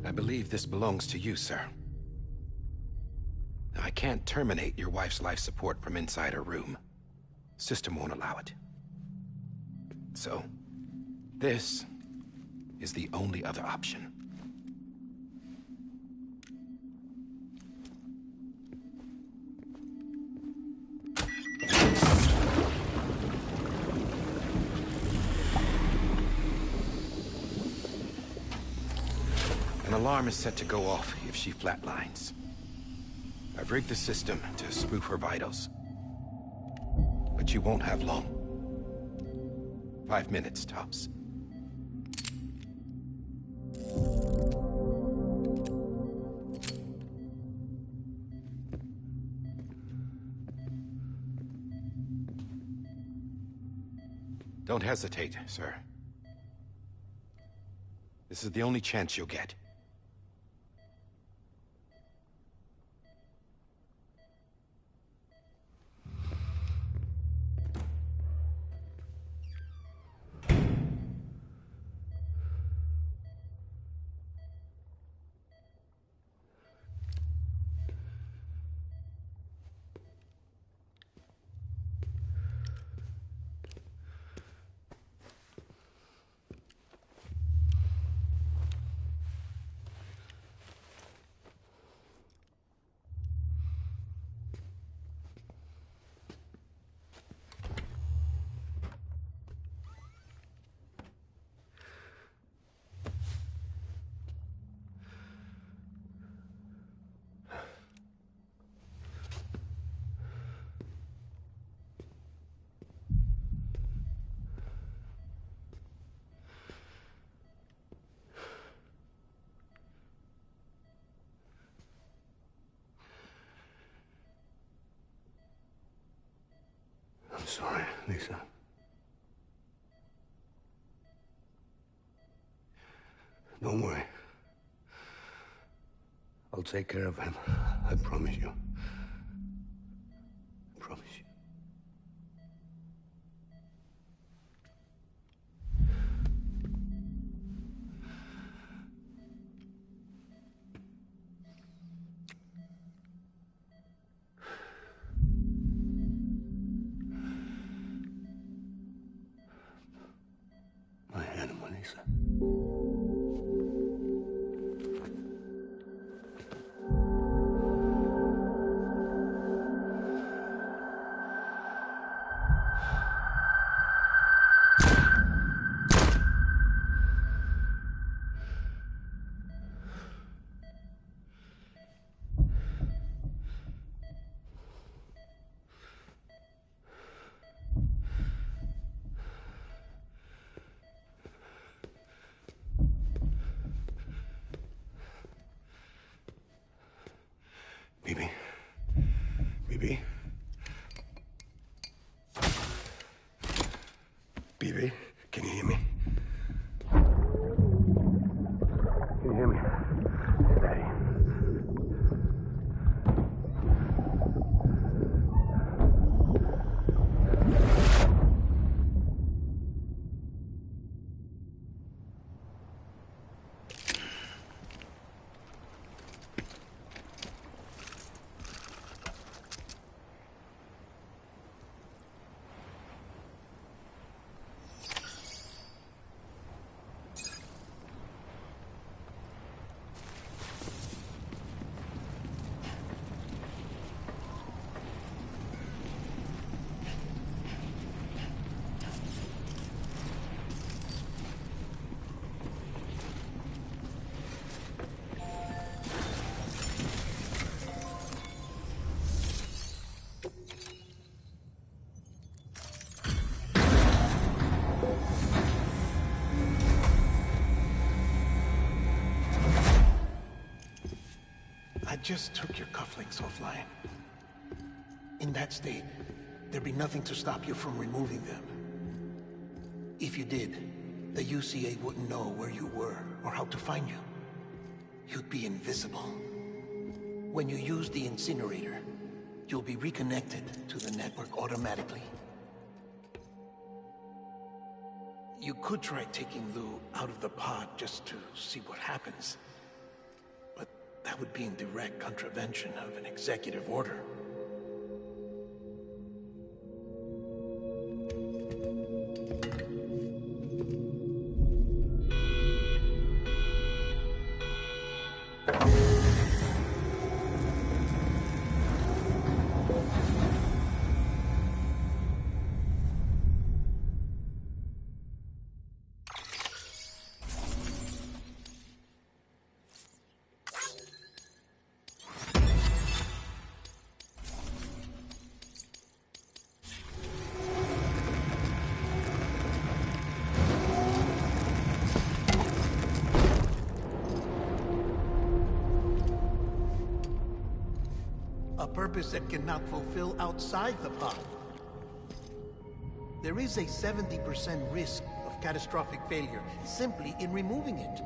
I believe this belongs to you, sir. I can't terminate your wife's life support from inside her room. System won't allow it. So, this is the only other option. An alarm is set to go off if she flatlines. I've rigged the system to spoof her vitals. But you won't have long. 5 minutes, tops. Don't hesitate, sir. This is the only chance you'll get. I'm sorry, Lisa. Don't worry. I'll take care of him. I promise you. I promise you. My animal, Lisa. just took your cufflinks offline. In that state, there'd be nothing to stop you from removing them. If you did, the UCA wouldn't know where you were or how to find you. You'd be invisible. When you use the incinerator, you'll be reconnected to the network automatically. You could try taking Lou out of the pod just to see what happens. But that would be in direct contravention of an executive order. A purpose that cannot fulfill outside the pod. There is a 70% risk of catastrophic failure simply in removing it.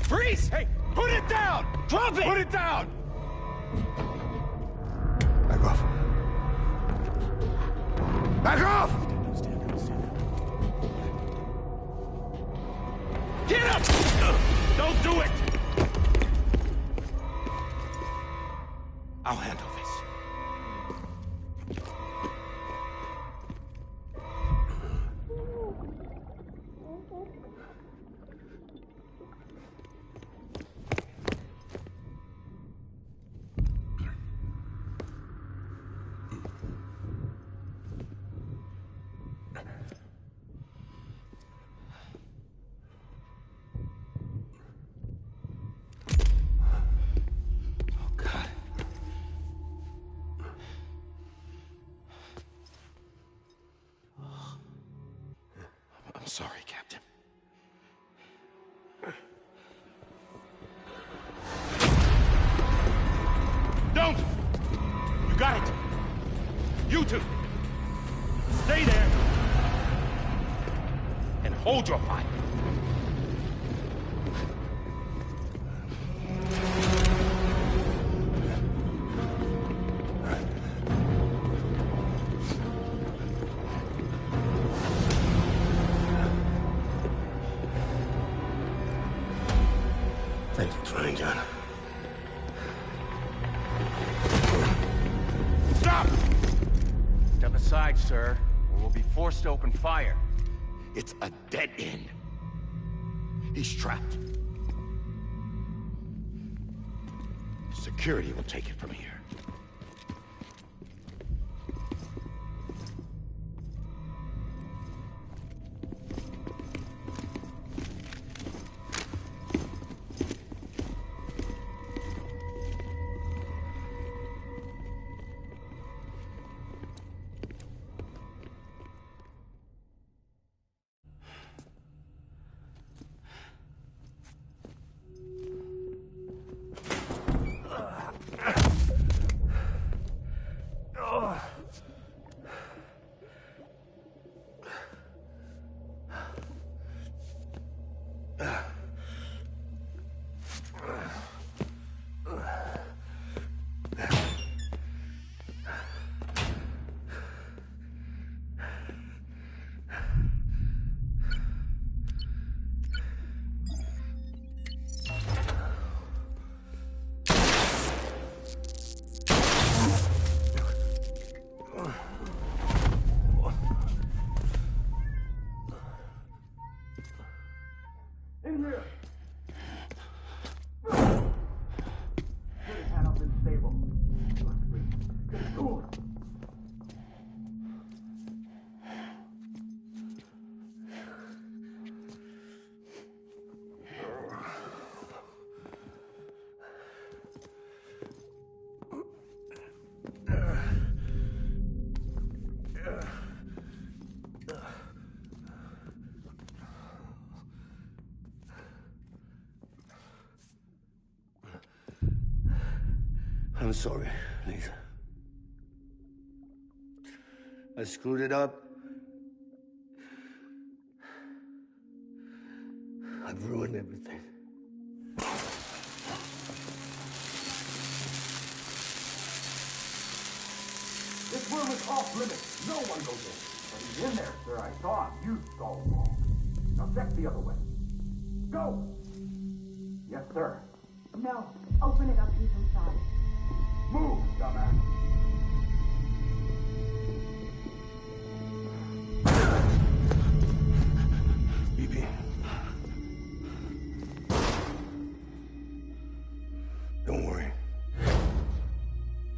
Freeze! Hey, put it down! Drop it! Put it down! Back off. Back off! Get up! Don't do it! I'll handle this. to. Stay there. And hold your fire. Thanks for trying, John. Stop! Step aside, sir, or we'll be forced to open fire. It's a dead end. He's trapped. Security will take it from here. I'm sorry, Lisa. I screwed it up. I've ruined everything. This room is off limits. No one goes in. But he's in there, sir. I saw him. You saw him wrong. Now check the other way. Go! Yes, sir. No. Open it up. He's inside. Move, dumbass. BB. Don't worry.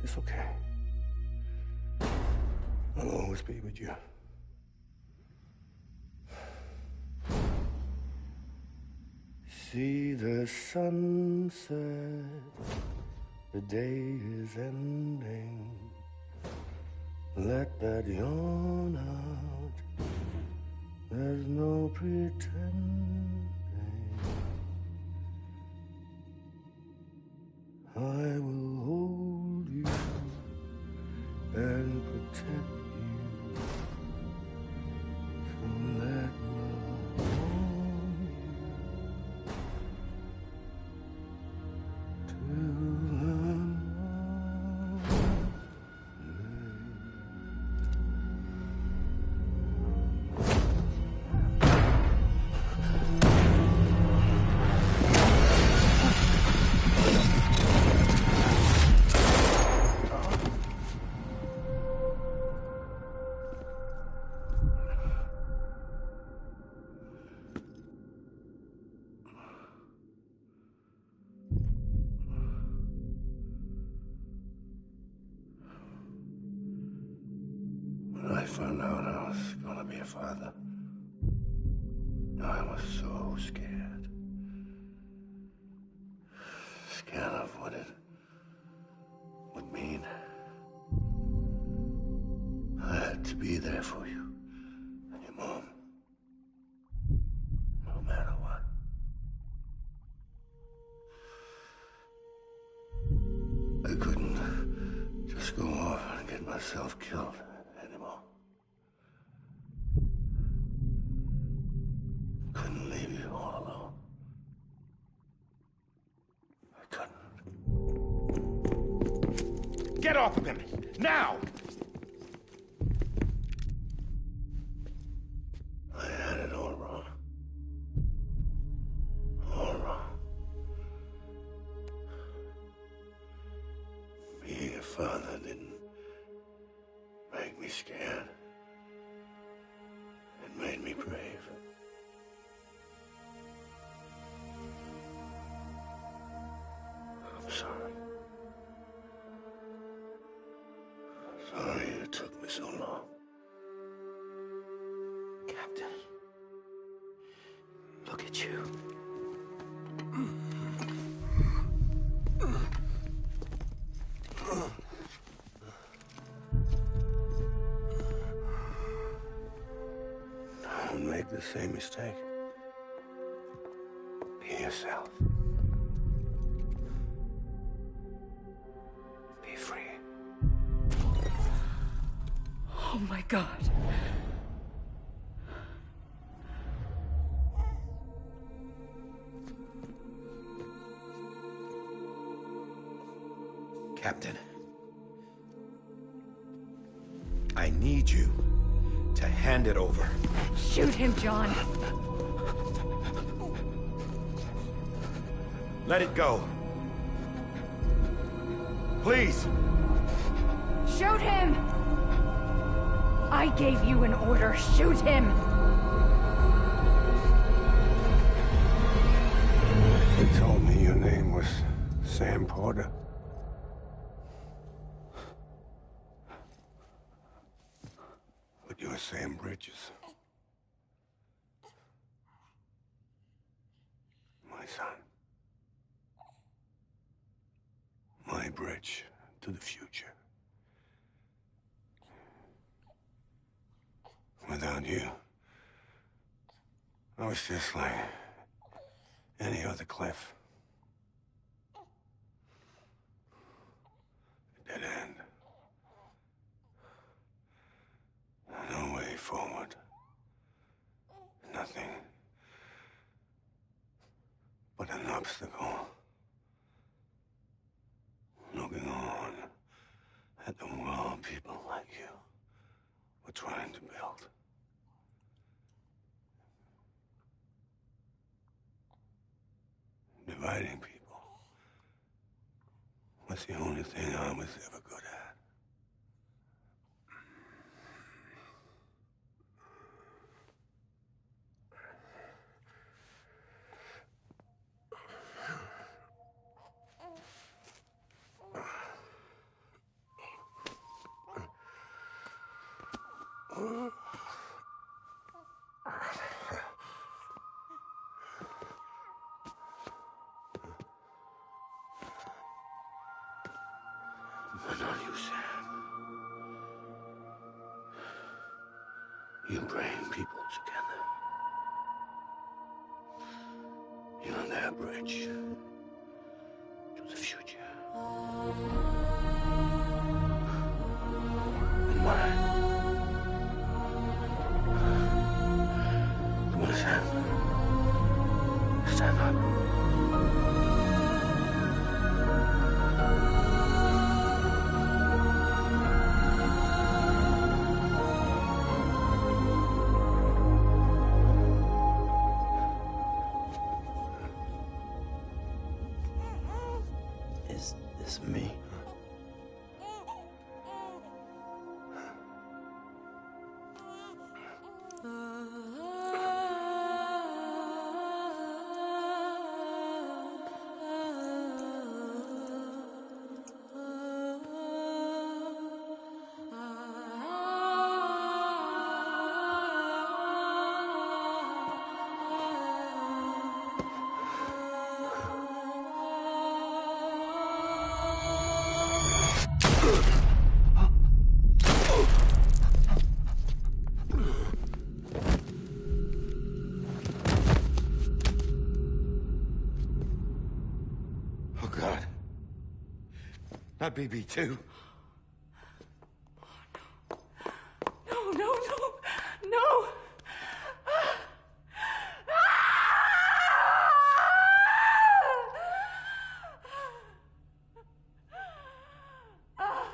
It's okay. I'll always be with you. See the sunset. The day is ending. Let that yawn out. There's no pretending. I will hold you and protect you. So let love warm you till When I found out I was gonna be a father, I was so scared. Scared of what it would mean. I had to be there for you and your mom. No matter what. I couldn't just go off and get myself killed. Get off of him! Now! I had it all wrong. All wrong. Being a father didn't make me scared. It made me brave. I'm sorry. Sorry it took me so long. Captain. Look at you. Don't make the same mistake. Be yourself. Be free. Oh my God. Captain, I need you to hand it over. Shoot him, John. Let it go. Please. Shoot him! I gave you an order. Shoot him! You told me your name was Sam Porter. But you're Sam Bridges. My son. My bridge to the future. Without you, I was just like any other Cliff. A dead end. No way forward. Nothing but an obstacle. Looking on at the world people like you were trying to build. Dividing people was the only thing I was ever good at. But not you, Sam. You bring people together. You're their bridge to the future. And mine. Come on, Sam. Stand up. Is this me? Oh, God. Not BB2. No, no, no, no! Ah!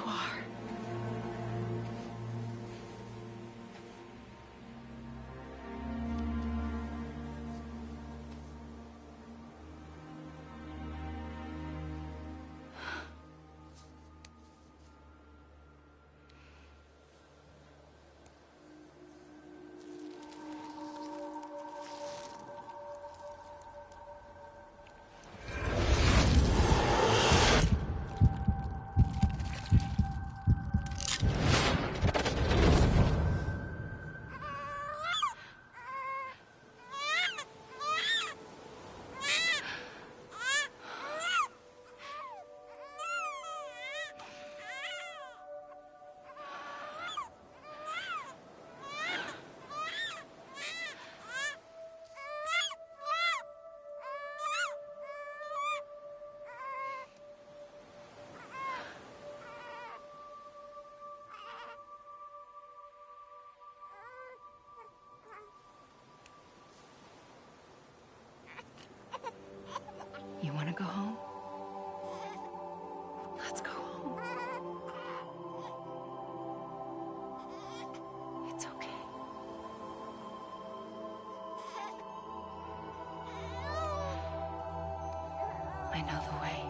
are. You want to go home? Let's go home. It's okay. I know the way.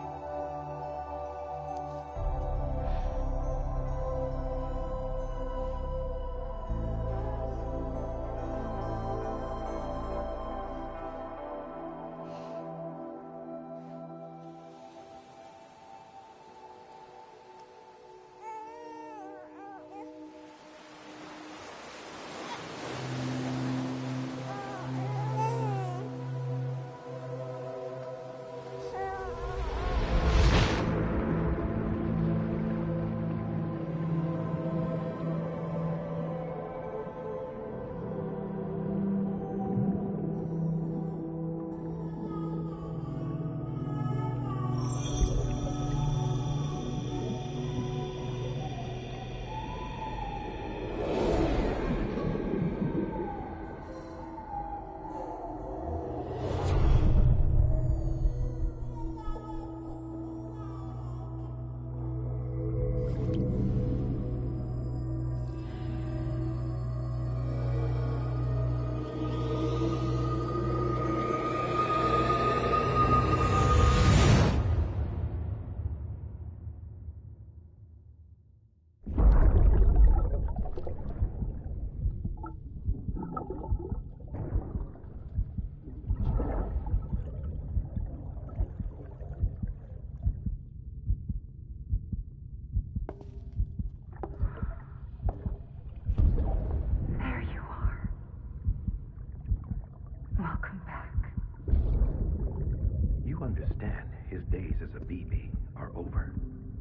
Understand, his days as a BB are over,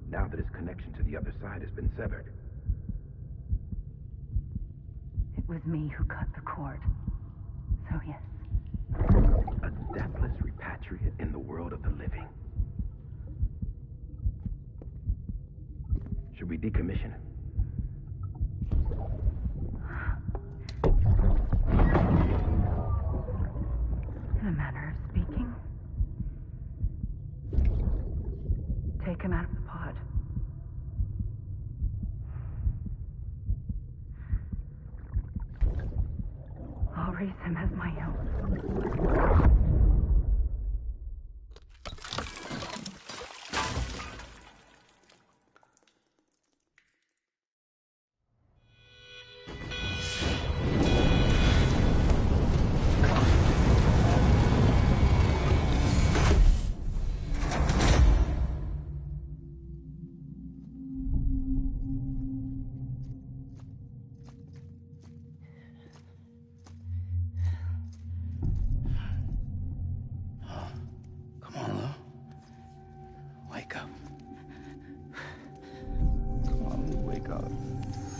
now that his connection to the other side has been severed. It was me who cut the cord. So yes. A deathless repatriate in the world of the living. Should we decommission him? In a manner of speaking. Take him out of the pod. I'll raise him as my own. Wake up. Wake up.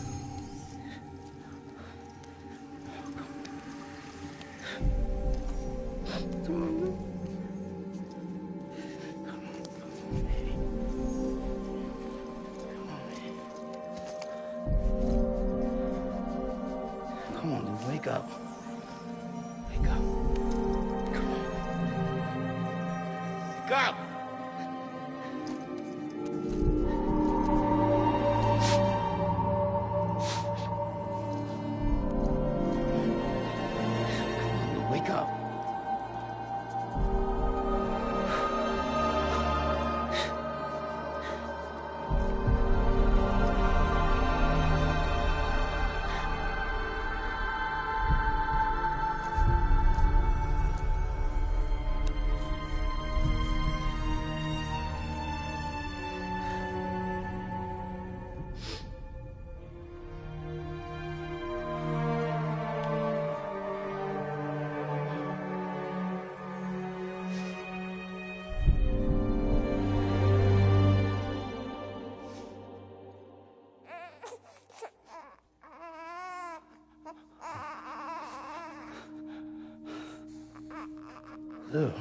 Come on. Wake up! Ew.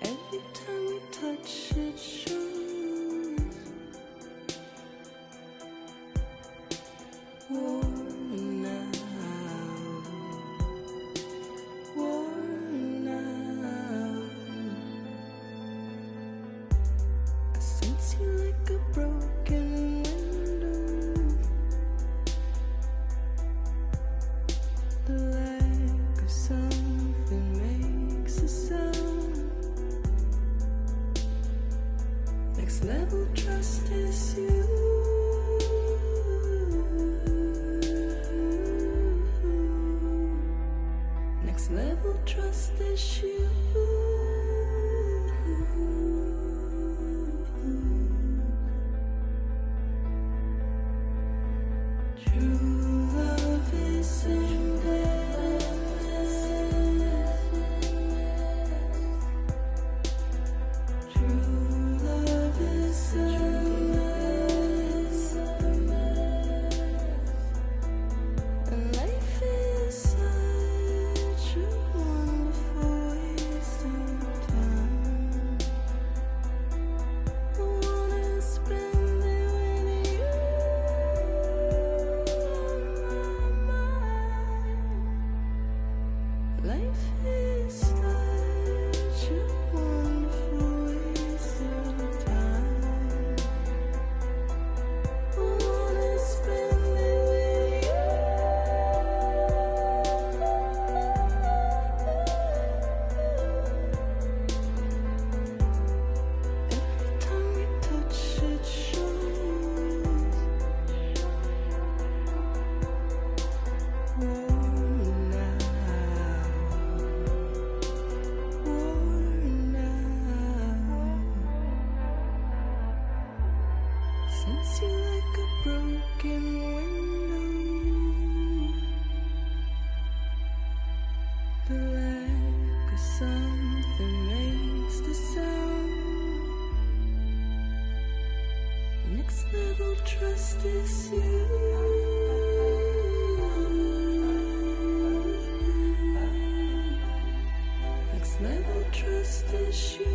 Every time we touch it shows worn out, worn out. I sense you like a broken window. The lack of something makes a sound. Next level trust is you. Next level trust is you. True love is embedded. True love is a mess. And life is such a wonderful waste of time. I wanna spend it with you on my mind. Life is such a wonderful waste of time. I wanna spend it with you. Every time we touch it shows worn out, worn out. Sense you like a broken window. The lack of something makes the sound. Next level trust is you. Next level trust is you.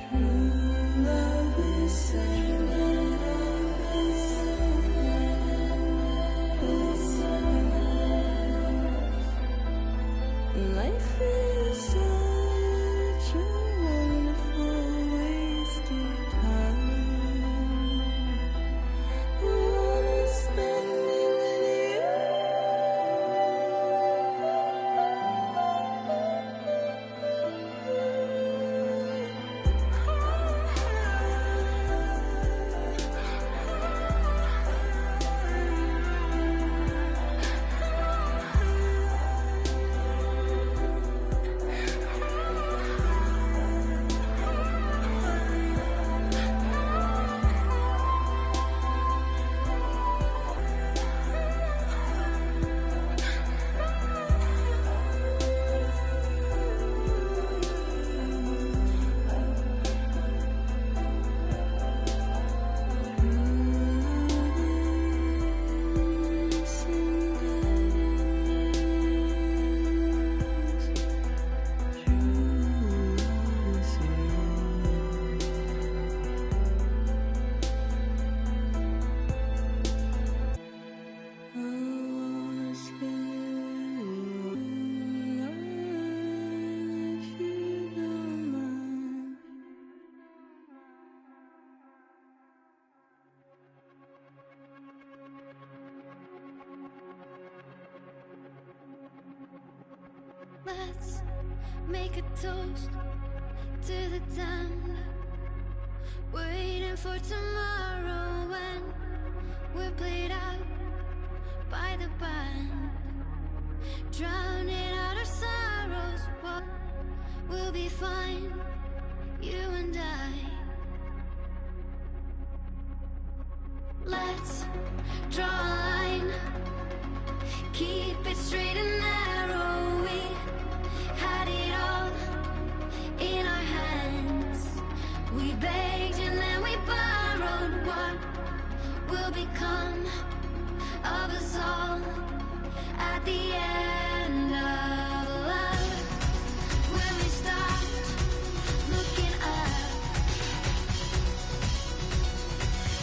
True love is life is such a Let's make a toast to the damned, waiting for tomorrow when we're played out by the band, drowning out our sorrows. What will be fine, you and I. Let's draw a line, keep it straight and narrow. We had it all in our hands. We begged and then we borrowed. What will become of us all at the end of love? When we stopped looking up,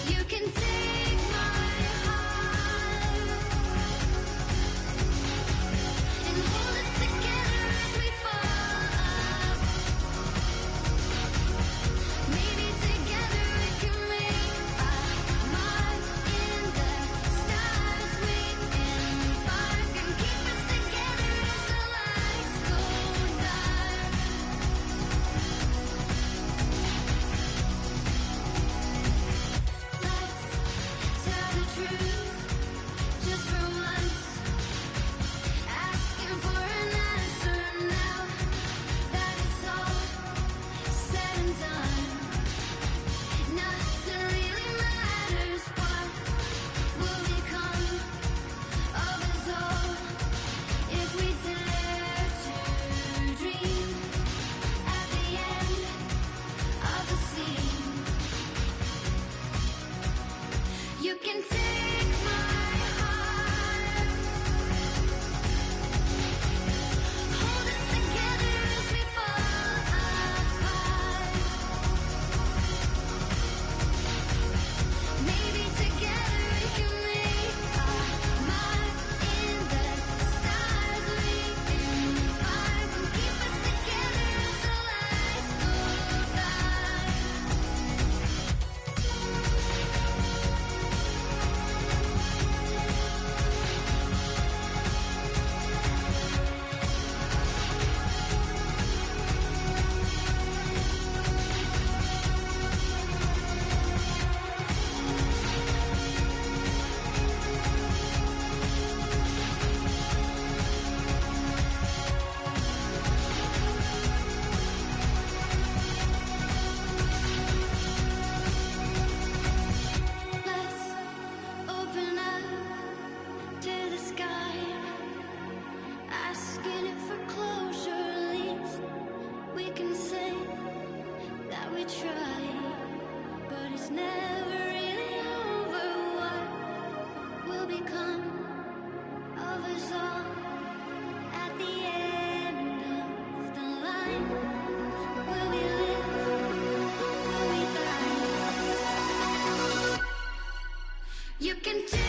you can take my heart and hold it together as we fall up. Maybe together we can make a mark in the stars. We embark and keep us together as the lights go dark. Let's tell the truth just for once, asking for an answer now that it's all said and done. Nothing really matters. What will become of us all if we dare to dream at the end of the scene? You can take my heart, hold it together as we fall apart. Maybe together we can make a mark in the stars. We embark and keep us together as the lights go dark. Let's open up to the sky, asking it for closure. At least we can say that we tried, but it's never really over. What will become of us all at the end of the line? Will we live? Will we die? You can take